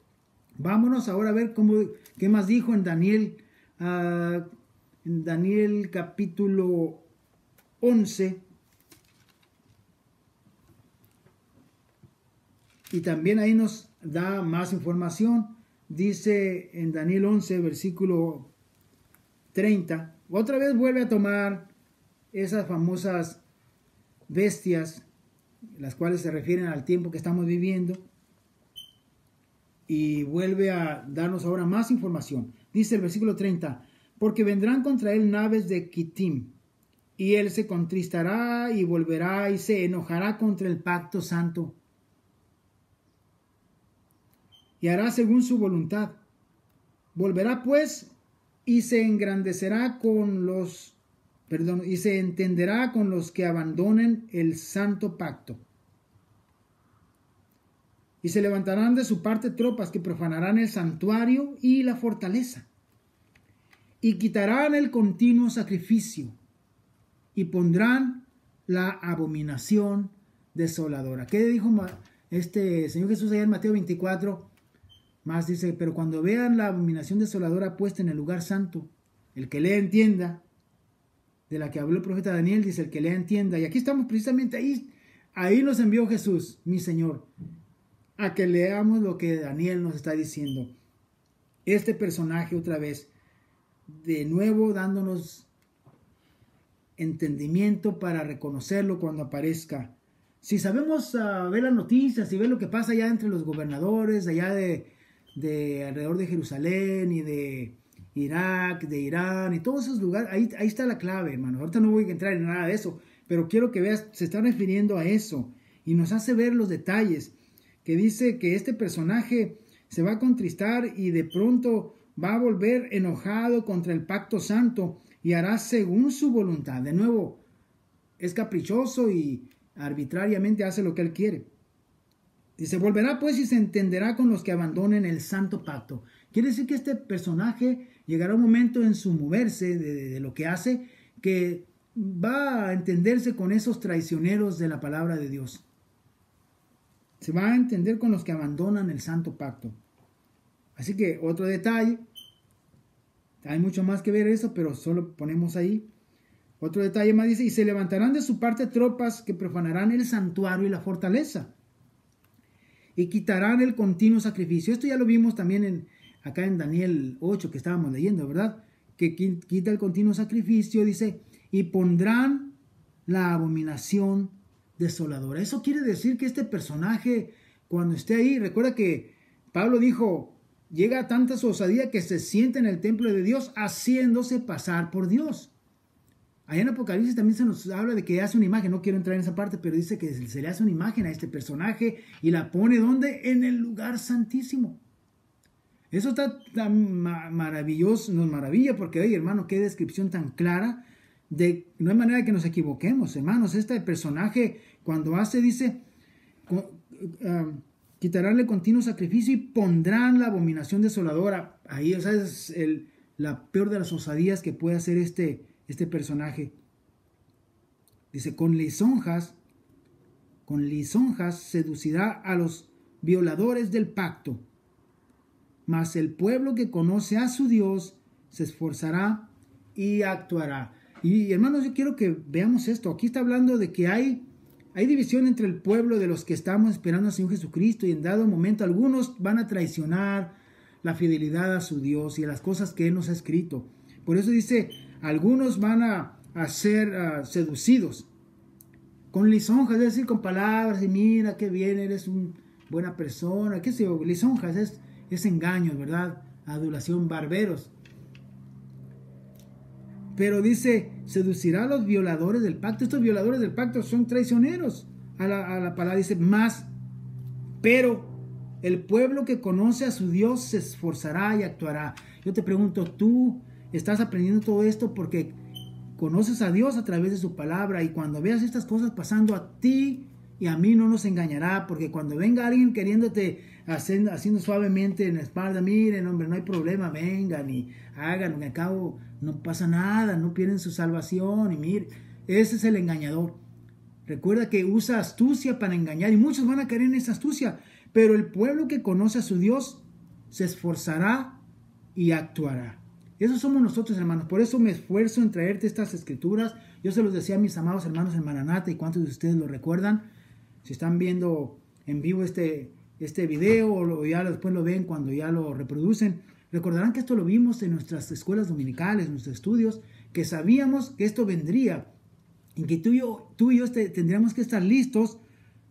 vámonos ahora a ver qué más dijo en Daniel, capítulo 11. Y también ahí nos da más información. Dice en Daniel 11, versículo 30, otra vez vuelve a tomar esas famosas bestias, las cuales se refieren al tiempo que estamos viviendo, y vuelve a darnos ahora más información. Dice el versículo 30, porque vendrán contra él naves de Quitim, y él se contristará y volverá y se enojará contra el pacto santo, y hará según su voluntad. Volverá pues y se engrandecerá y se entenderá con los que abandonen el santo pacto. Y se levantarán de su parte tropas que profanarán el santuario y la fortaleza, y quitarán el continuo sacrificio, y pondrán la abominación desoladora. ¿Qué dijo este Señor Jesús allá en Mateo 24? Más dice: pero cuando vean la abominación desoladora puesta en el lugar santo, el que lea entienda, de la que habló el profeta Daniel, dice: el que lea entienda. Y aquí estamos precisamente ahí nos envió Jesús, mi Señor, a que leamos lo que Daniel nos está diciendo. Este personaje otra vez, de nuevo dándonos entendimiento para reconocerlo cuando aparezca. Si sabemos ver las noticias y ver lo que pasa allá entre los gobernadores, allá de alrededor de Jerusalén y Irak, de Irán y todos esos lugares. Ahí está la clave, hermano. Ahorita no voy a entrar en nada de eso, pero quiero que veas, se está refiriendo a eso y nos hace ver los detalles, que dice que este personaje se va a contristar y de pronto va a volver enojado contra el pacto santo y hará según su voluntad. De nuevo, es caprichoso y arbitrariamente hace lo que él quiere. Dice, volverá pues y se entenderá con los que abandonen el santo pacto. Quiere decir que este personaje llegará un momento en su moverse de lo que hace, que va a entenderse con esos traicioneros de la palabra de Dios. Se va a entender con los que abandonan el santo pacto. Así que otro detalle, hay mucho más que ver eso, pero solo ponemos ahí. Otro detalle más dice, y se levantarán de su parte tropas que profanarán el santuario y la fortaleza, y quitarán el continuo sacrificio. Esto ya lo vimos también acá en Daniel 8 que estábamos leyendo, ¿verdad? Que quita el continuo sacrificio, dice, y pondrán la abominación desoladora. Eso quiere decir que este personaje, cuando esté ahí, recuerda que Pablo dijo, llega a tanta osadía que se sienta en el templo de Dios haciéndose pasar por Dios. Allá en Apocalipsis también se nos habla de que hace una imagen, no quiero entrar en esa parte, pero dice que se le hace una imagen a este personaje y la pone ¿dónde? En el lugar santísimo. Eso está tan maravilloso, nos maravilla porque, oye hermano, qué descripción tan clara, no hay manera que nos equivoquemos, hermanos. Este personaje cuando hace, dice, quitarán el continuo sacrificio y pondrán la abominación desoladora. Ahí, o sea, es la peor de las osadías que puede hacer este personaje. Dice, con lisonjas seducirá a los violadores del pacto, mas el pueblo que conoce a su Dios se esforzará y actuará. Y hermanos, yo quiero que veamos esto. Aquí está hablando de que hay división entre el pueblo de los que estamos esperando al Señor Jesucristo, y en dado momento algunos van a traicionar la fidelidad a su Dios y a las cosas que Él nos ha escrito. Por eso dice, algunos van a ser seducidos con lisonjas, es decir, con palabras, y mira qué bien, eres una buena persona, qué sé yo. Lisonjas es engaños, ¿verdad? Adulación, barberos. Pero dice, seducirá a los violadores del pacto. Estos violadores del pacto son traicioneros a la palabra. Dice, más, pero el pueblo que conoce a su Dios se esforzará y actuará. Yo te pregunto, ¿tú estás aprendiendo todo esto porque conoces a Dios a través de su palabra? Y cuando veas estas cosas pasando, a ti y a mí no nos engañará, porque cuando venga alguien queriéndote haciendo suavemente en la espalda, miren hombre, no hay problema, vengan y hagan, al cabo no pasa nada, no pierden su salvación, y mire, ese es el engañador. Recuerda que usa astucia para engañar, y muchos van a caer en esa astucia, pero el pueblo que conoce a su Dios se esforzará y actuará. Eso somos nosotros, hermanos. Por eso me esfuerzo en traerte estas escrituras. Yo se los decía a mis amados hermanos en Maranata, y cuántos de ustedes lo recuerdan. Si están viendo en vivo este video, o ya después lo ven cuando ya lo reproducen, recordarán que esto lo vimos en nuestras escuelas dominicales, nuestros estudios, que sabíamos que esto vendría, y que tú y yo tendríamos que estar listos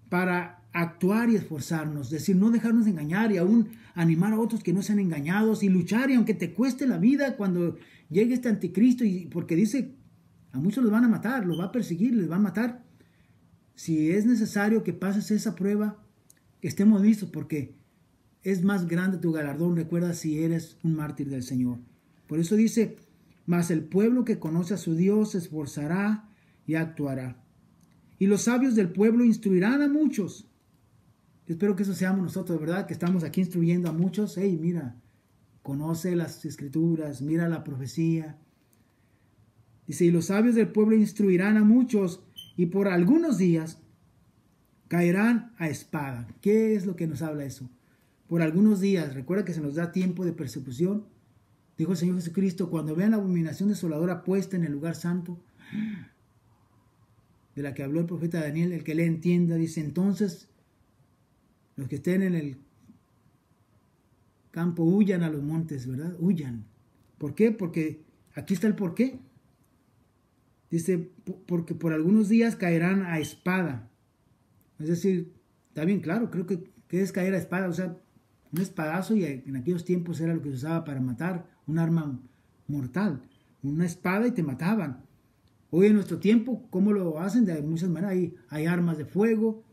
para actuar y esforzarnos, es decir, no dejarnos engañar, y aún animar a otros que no sean engañados, y luchar, y aunque te cueste la vida cuando llegue este anticristo, y porque dice, a muchos los van a matar, los va a perseguir, les va a matar. Si es necesario que pases esa prueba, estemos listos, porque es más grande tu galardón, recuerda, si eres un mártir del Señor. Por eso dice, mas el pueblo que conoce a su Dios se esforzará y actuará. Y los sabios del pueblo instruirán a muchos. Espero que eso seamos nosotros, ¿verdad? Que estamos aquí instruyendo a muchos. Hey, mira, conoce las escrituras, mira la profecía. Dice, y los sabios del pueblo instruirán a muchos, y por algunos días caerán a espada. ¿Qué es lo que nos habla eso? Por algunos días. Recuerda que se nos da tiempo de persecución. Dijo el Señor Jesucristo, cuando vean la abominación desoladora puesta en el lugar santo, de la que habló el profeta Daniel, el que le entienda, dice, entonces los que estén en el campo huyan a los montes, ¿verdad? Huyan. ¿Por qué? Porque aquí está el por qué. Dice, porque por algunos días caerán a espada. Es decir, está bien claro, creo que es caer a espada, o sea, un espadazo, y en aquellos tiempos era lo que se usaba para matar, un arma mortal, una espada y te mataban. Hoy en nuestro tiempo, ¿cómo lo hacen? De muchas maneras. Hay armas de fuego,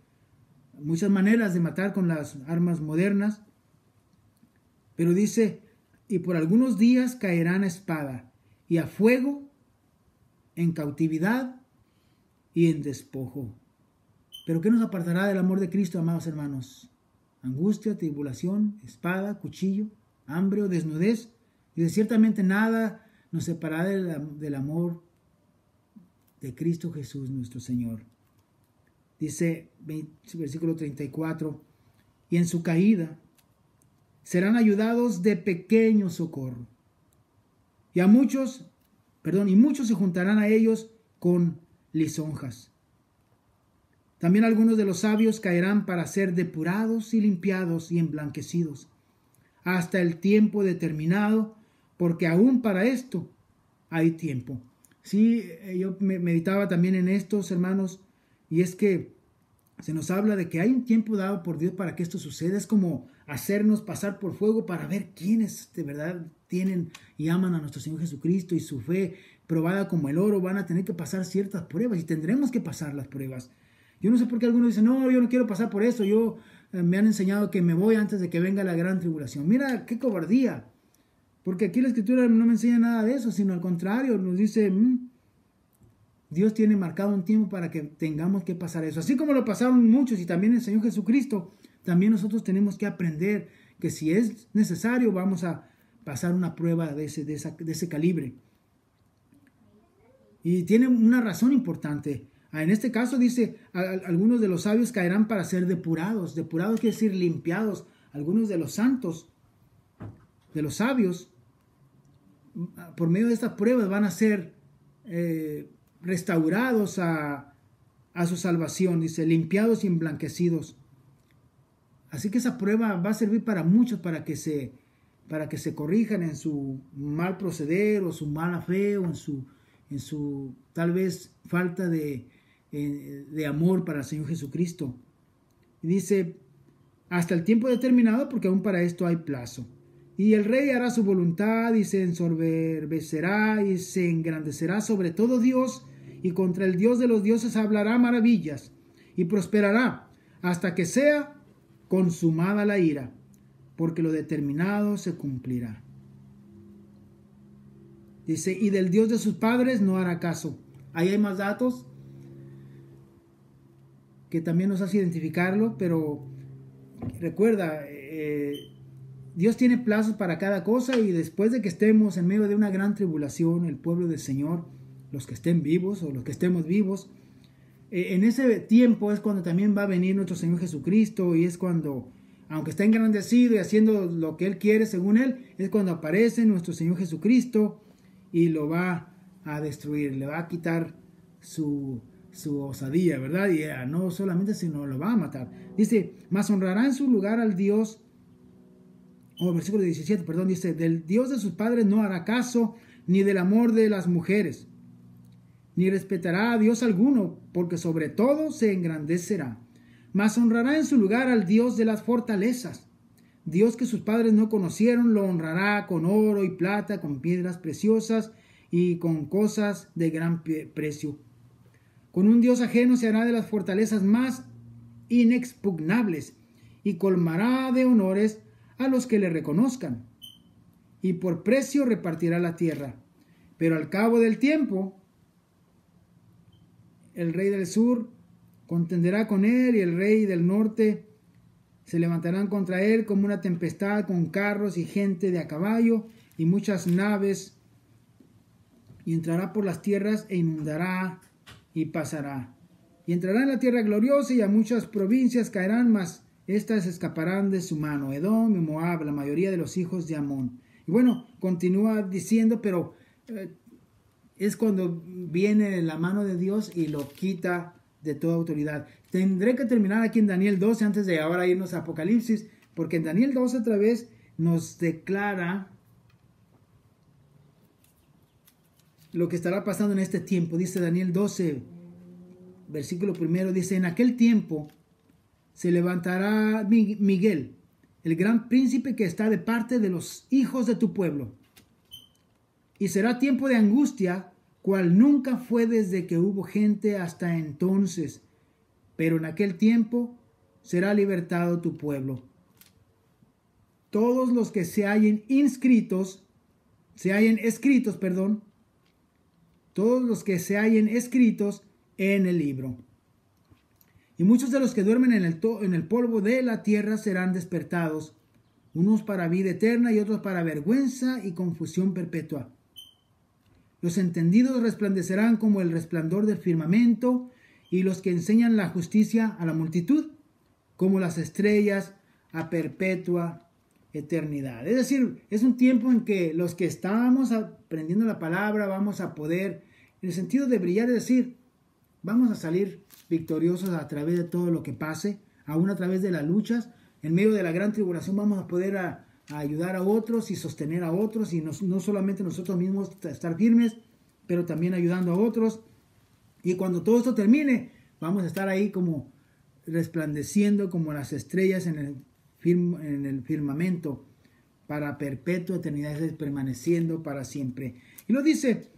muchas maneras de matar con las armas modernas. Pero dice, y por algunos días caerán a espada, y a fuego, en cautividad y en despojo. Pero ¿qué nos apartará del amor de Cristo, amados hermanos? Angustia, tribulación, espada, cuchillo, hambre o desnudez. Y ciertamente nada nos separará del amor de Cristo Jesús nuestro Señor. Dice versículo 34, y en su caída serán ayudados de pequeño socorro. Y muchos se juntarán a ellos con lisonjas. También algunos de los sabios caerán para ser depurados y limpiados y emblanquecidos, hasta el tiempo determinado, porque aún para esto hay tiempo. Sí, yo meditaba también en estos, hermanos, y es que se nos habla de que hay un tiempo dado por Dios para que esto suceda. Es como hacernos pasar por fuego para ver quiénes de verdad tienen y aman a nuestro Señor Jesucristo, y su fe probada como el oro. Van a tener que pasar ciertas pruebas y tendremos que pasar las pruebas. Yo no sé por qué algunos dicen, no, yo no quiero pasar por eso. Me han enseñado que me voy antes de que venga la gran tribulación. Mira, qué cobardía. Porque aquí la Escritura no me enseña nada de eso, sino al contrario, nos dice, Dios tiene marcado un tiempo para que tengamos que pasar eso. Así como lo pasaron muchos y también el Señor Jesucristo, también nosotros tenemos que aprender que si es necesario vamos a pasar una prueba de ese calibre. Y tiene una razón importante. En este caso dice, algunos de los sabios caerán para ser depurados. Depurados quiere decir limpiados. Algunos de los santos, de los sabios, por medio de estas pruebas van a ser restaurados a su salvación. Dice, limpiados y emblanquecidos. Así que esa prueba va a servir para muchos, para que se corrijan en su mal proceder o su mala fe o en su tal vez falta de amor para el Señor Jesucristo. Y dice, hasta el tiempo determinado, porque aún para esto hay plazo. Y el rey hará su voluntad y se ensoberbecerá y se engrandecerá sobre todo Dios, y contra el Dios de los dioses hablará maravillas y prosperará hasta que sea consumada la ira, porque lo determinado se cumplirá. Dice, y del Dios de sus padres no hará caso. Ahí hay más datos que también nos hace identificarlo, pero recuerda, Dios tiene plazos para cada cosa, y después de que estemos en medio de una gran tribulación, el pueblo del Señor, los que estén vivos o los que estemos vivos, en ese tiempo es cuando también va a venir nuestro Señor Jesucristo, y es cuando, aunque está engrandecido y haciendo lo que Él quiere según Él, es cuando aparece nuestro Señor Jesucristo y lo va a destruir, le va a quitar su osadía, ¿verdad? Y no solamente, sino lo va a matar. Dice, mas honrará en su lugar al Dios, versículo 17, perdón, dice, del Dios de sus padres no hará caso, ni del amor de las mujeres, ni respetará a Dios alguno, porque sobre todo se engrandecerá. Mas honrará en su lugar al Dios de las fortalezas. Dios que sus padres no conocieron, lo honrará con oro y plata, con piedras preciosas y con cosas de gran precio. Con un Dios ajeno se hará de las fortalezas más inexpugnables, y colmará de honores a los que le reconozcan, y por precio repartirá la tierra. Pero al cabo del tiempo, el rey del sur contenderá con él, y el rey del norte se levantarán contra él como una tempestad, con carros y gente de a caballo y muchas naves, y entrará por las tierras e inundará y pasará. Y entrará en la tierra gloriosa, y a muchas provincias caerán, mas éstas escaparán de su mano: Edom y Moab, la mayoría de los hijos de Amón. Y bueno, continúa diciendo, pero es cuando viene la mano de Dios y lo quita de toda autoridad. Tendré que terminar aquí en Daniel 12 antes de ahora irnos a Apocalipsis, porque en Daniel 12 otra vez nos declara lo que estará pasando en este tiempo. Dice Daniel 12, versículo 1, dice, en aquel tiempo se levantará Miguel, el gran príncipe que está de parte de los hijos de tu pueblo, y será tiempo de angustia, cual nunca fue desde que hubo gente hasta entonces. Pero en aquel tiempo será libertado tu pueblo. Todos los que se hallen escritos, todos los que se hallen escritos en el libro. Y muchos de los que duermen en el polvo de la tierra serán despertados, unos para vida eterna y otros para vergüenza y confusión perpetua. Los entendidos resplandecerán como el resplandor del firmamento, y los que enseñan la justicia a la multitud, como las estrellas a perpetua eternidad. Es decir, es un tiempo en que los que estamos aprendiendo la palabra vamos a poder, en el sentido de brillar, es decir, vamos a salir victoriosos a través de todo lo que pase, aún a través de las luchas. En medio de la gran tribulación vamos a poder a ayudar a otros y sostener a otros, y no solamente nosotros mismos estar firmes, pero también ayudando a otros. Y cuando todo esto termine, vamos a estar ahí como resplandeciendo como las estrellas en el firmamento para perpetua eternidad, permaneciendo para siempre. Y lo dice,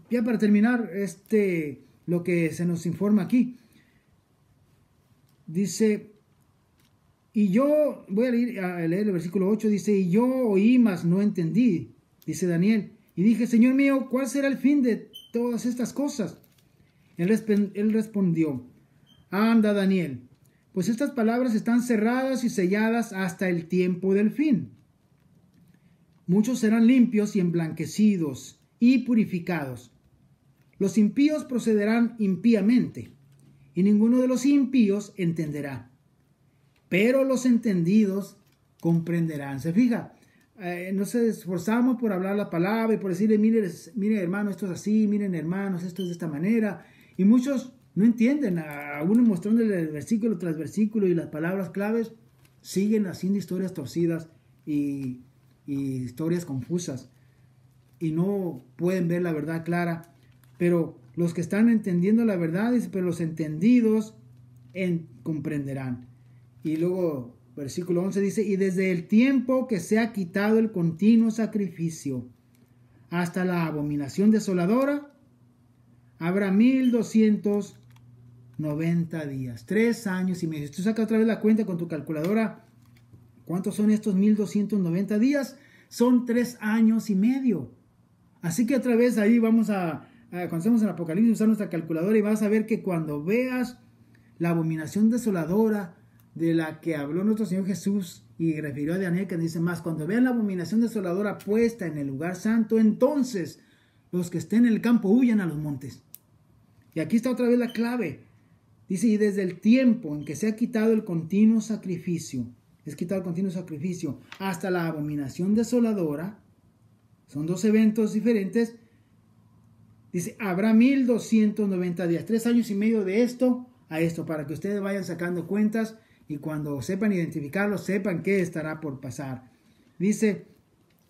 ya para terminar, lo que se nos informa aquí. Dice, y yo, voy a leer el versículo 8, dice, y yo oí, mas no entendí, dice Daniel, y dije, Señor mío, ¿cuál será el fin de todas estas cosas? Él respondió, anda, Daniel, pues estas palabras están cerradas y selladas hasta el tiempo del fin. Muchos serán limpios y emblanquecidos y purificados. Los impíos procederán impíamente, y ninguno de los impíos entenderá. Pero los entendidos comprenderán. Se fija, nos esforzamos por hablar la palabra y por decirle, mire hermano, esto es así, miren hermanos, esto es de esta manera. Y muchos no entienden, a uno mostrándole el versículo tras versículo y las palabras claves, siguen haciendo historias torcidas y historias confusas. Y no pueden ver la verdad clara. Pero los que están entendiendo la verdad, pero los entendidos comprenderán. Y luego, versículo 11 dice, y desde el tiempo que se ha quitado el continuo sacrificio hasta la abominación desoladora, habrá 1290 días, 3 años y medio. Si tú sacas otra vez la cuenta con tu calculadora, ¿cuántos son estos 1290 días? Son 3 años y medio. Así que otra vez ahí vamos cuando estemos en Apocalipsis, usar nuestra calculadora y vas a ver que cuando veas la abominación desoladora de la que habló nuestro Señor Jesús y refirió a Daniel, que dice más, cuando vean la abominación desoladora puesta en el lugar santo, entonces los que estén en el campo huyan a los montes. Y aquí está otra vez la clave. Dice, y desde el tiempo en que se ha quitado el continuo sacrificio, hasta la abominación desoladora, son 2 eventos diferentes, dice, habrá 1290 días, 3 años y medio de esto a esto, para que ustedes vayan sacando cuentas y cuando sepan identificarlo, sepan qué estará por pasar. Dice,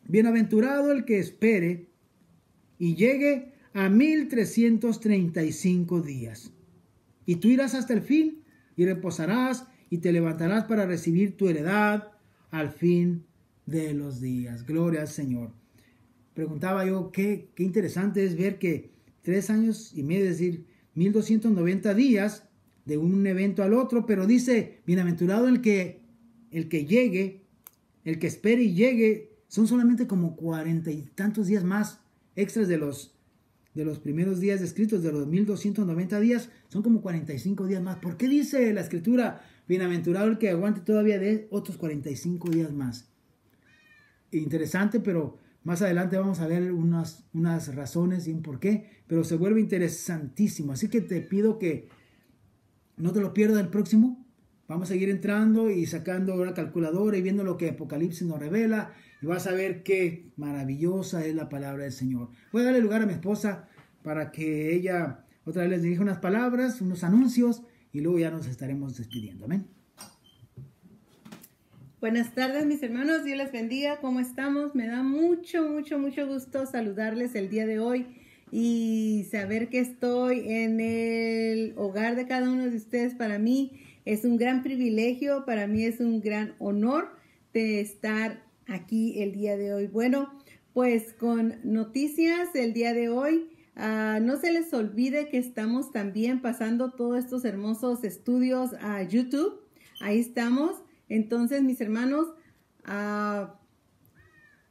bienaventurado el que espere y llegue a 1335 días. Y tú irás hasta el fin y reposarás y te levantarás para recibir tu heredad al fin de los días. Gloria al Señor. Preguntaba yo, qué interesante es ver que 3 años y medio, es decir, 1290 días de un evento al otro, pero dice, bienaventurado el que llegue, el que espere y llegue, son solamente como 40 y tantos días más extras de los primeros días descritos, de los 1290 días, son como 45 días más. ¿Por qué dice la Escritura, bienaventurado el que aguante todavía de otros 45 días más? Interesante, pero más adelante vamos a ver unas razones y un por qué, pero se vuelve interesantísimo. Así que te pido que no te lo pierdas el próximo. Vamos a seguir entrando y sacando una calculadora y viendo lo que Apocalipsis nos revela. Y vas a ver qué maravillosa es la palabra del Señor. Voy a darle lugar a mi esposa para que ella otra vez les dirija unas palabras, unos anuncios, y luego ya nos estaremos despidiendo. Amén. Buenas tardes, mis hermanos. Dios les bendiga. ¿Cómo estamos? Me da mucho gusto saludarles el día de hoy y saber que estoy en el hogar de cada uno de ustedes. Para mí es un gran privilegio, para mí es un gran honor de estar aquí el día de hoy. Bueno, pues con noticias el día de hoy. No se les olvide que estamos también pasando todos estos hermosos estudios a YouTube. Ahí estamos. Entonces, mis hermanos,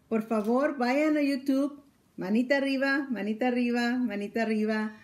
por favor, vayan a YouTube. Manita arriba, manita arriba, manita arriba.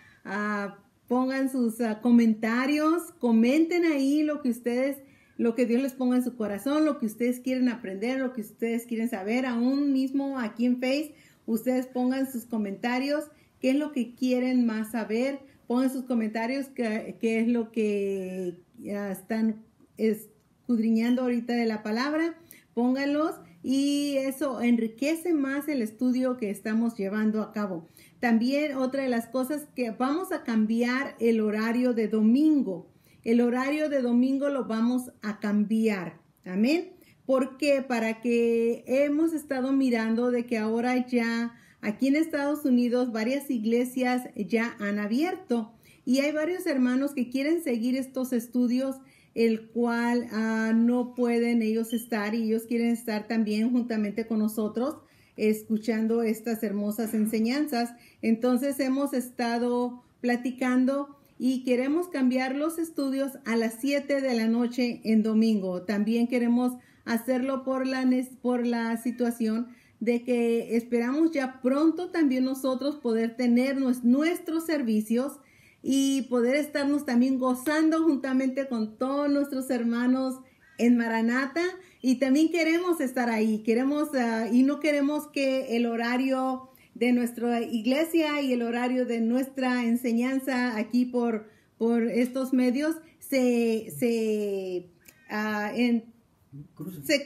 Pongan sus comentarios. Comenten ahí lo que Dios les ponga en su corazón, lo que ustedes quieren aprender, lo que ustedes quieren saber. Aún mismo aquí en Face, ustedes pongan sus comentarios. ¿Qué es lo que quieren más saber? Pongan sus comentarios qué es lo que están escudriñando ahorita de la palabra. Pónganlos y eso enriquece más el estudio que estamos llevando a cabo. También otra de las cosas que vamos a cambiar el horario de domingo. El horario de domingo lo vamos a cambiar. Amén. Porque para que hemos estado mirando de que ahora ya aquí en Estados Unidos varias iglesias ya han abierto y hay varios hermanos que quieren seguir estos estudios, el cual no pueden ellos estar y ellos quieren estar también juntamente con nosotros escuchando estas hermosas enseñanzas. Entonces hemos estado platicando y queremos cambiar los estudios a las 7 de la noche en domingo. También queremos hacerlo por la situación de que esperamos ya pronto también nosotros poder tener nuestros servicios y poder estarnos también gozando juntamente con todos nuestros hermanos en Maranata. Y también queremos estar ahí, y no queremos que el horario de nuestra iglesia y el horario de nuestra enseñanza aquí por estos medios se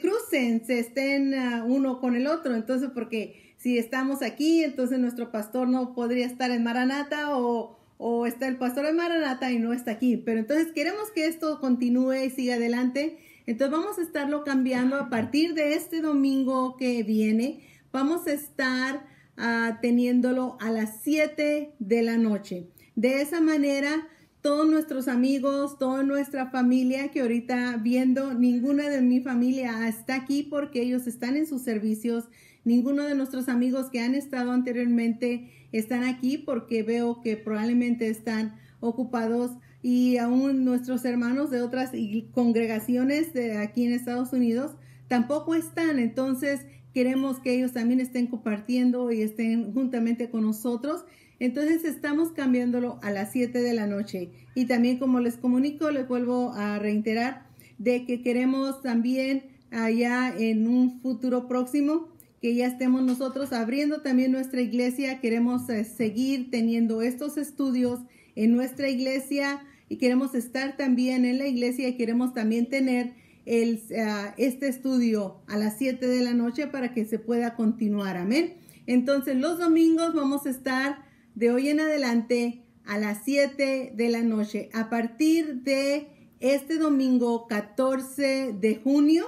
crucen, se estén uno con el otro. Entonces, porque si estamos aquí, entonces nuestro pastor no podría estar en Maranata o está el pastor en Maranata y no está aquí. Pero entonces queremos que esto continúe y siga adelante. Entonces vamos a estarlo cambiando a partir de este domingo que viene. Vamos a estar teniéndolo a las 7 de la noche. De esa manera, todos nuestros amigos, toda nuestra familia que ahorita viendo, ninguna de mi familia está aquí porque ellos están en sus servicios. Ninguno de nuestros amigos que han estado anteriormente están aquí porque veo que probablemente están ocupados, y aún nuestros hermanos de otras congregaciones de aquí en Estados Unidos tampoco están. Entonces queremos que ellos también estén compartiendo y estén juntamente con nosotros. Entonces estamos cambiándolo a las 7 de la noche. Y también, como les comunico, les vuelvo a reiterar de que queremos también allá en un futuro próximo que ya estemos nosotros abriendo también nuestra iglesia. Queremos seguir teniendo estos estudios en nuestra iglesia y queremos estar también en la iglesia y queremos también tener este estudio a las 7 de la noche para que se pueda continuar. Amén. Entonces los domingos vamos a estar de hoy en adelante a las 7 de la noche. A partir de este domingo 14 de junio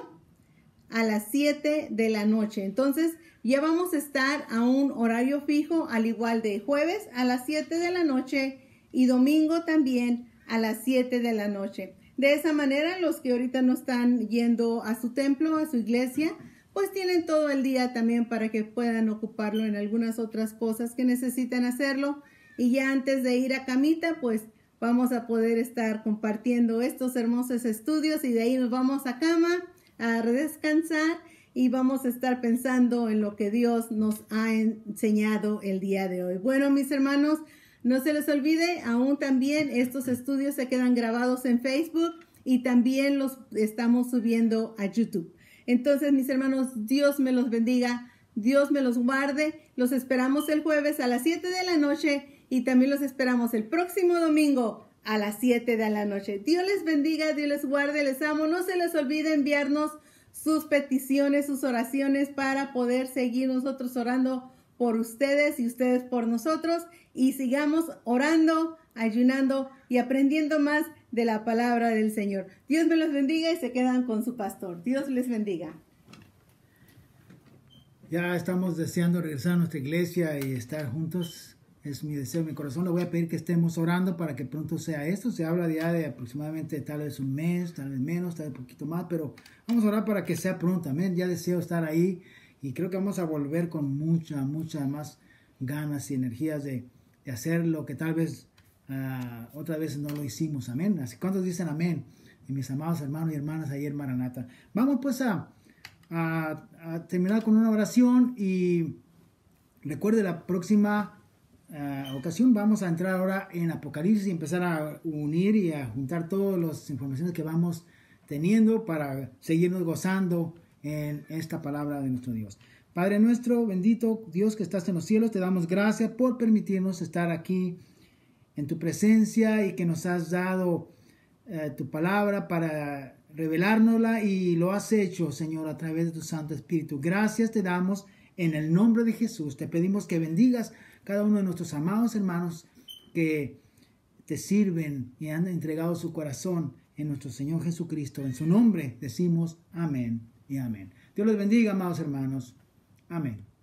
a las 7 de la noche. Entonces ya vamos a estar a un horario fijo, al igual de jueves a las 7 de la noche y domingo también a las 7 de la noche. De esa manera, los que ahorita no están yendo a su templo, a su iglesia, pues tienen todo el día también para que puedan ocuparlo en algunas otras cosas que necesitan hacerlo. Y ya antes de ir a camita, pues vamos a poder estar compartiendo estos hermosos estudios y de ahí nos vamos a cama a descansar y vamos a estar pensando en lo que Dios nos ha enseñado el día de hoy. Bueno, mis hermanos, no se les olvide, aún también estos estudios se quedan grabados en Facebook y también los estamos subiendo a YouTube. Entonces, mis hermanos, Dios me los bendiga, Dios me los guarde. Los esperamos el jueves a las 7 de la noche y también los esperamos el próximo domingo a las 7 de la noche. Dios les bendiga, Dios les guarde, les amo. No se les olvide enviarnos sus peticiones, sus oraciones para poder seguir nosotros orando por ustedes y ustedes por nosotros, y sigamos orando, ayunando y aprendiendo más de la palabra del Señor. Dios me los bendiga y se quedan con su pastor. Dios les bendiga. Ya estamos deseando regresar a nuestra iglesia y estar juntos. Es mi deseo, mi corazón. Le voy a pedir que estemos orando para que pronto sea esto. Se habla ya de aproximadamente tal vez un mes, tal vez menos, tal vez un poquito más, pero vamos a orar para que sea pronto. Amén. Ya deseo estar ahí Y creo que vamos a volver con mucha más ganas y energías de hacer lo que tal vez otra vez no lo hicimos. Amén. Así, ¿cuántos dicen amén? Y mis amados hermanos y hermanas ahí en Maranata. Vamos pues a terminar con una oración, y recuerde, la próxima ocasión vamos a entrar ahora en Apocalipsis y empezar a unir y a juntar todas las informaciones que vamos teniendo para seguirnos gozando en esta palabra de nuestro Dios. Padre nuestro, bendito Dios que estás en los cielos, te damos gracias por permitirnos estar aquí en tu presencia, y que nos has dado tu palabra para revelárnosla, y lo has hecho, Señor, a través de tu Santo Espíritu. Gracias te damos en el nombre de Jesús. Te pedimos que bendigas cada uno de nuestros amados hermanos que te sirven y han entregado su corazón en nuestro Señor Jesucristo. En su nombre decimos amén y amén. Dios les bendiga, amados hermanos. Amén.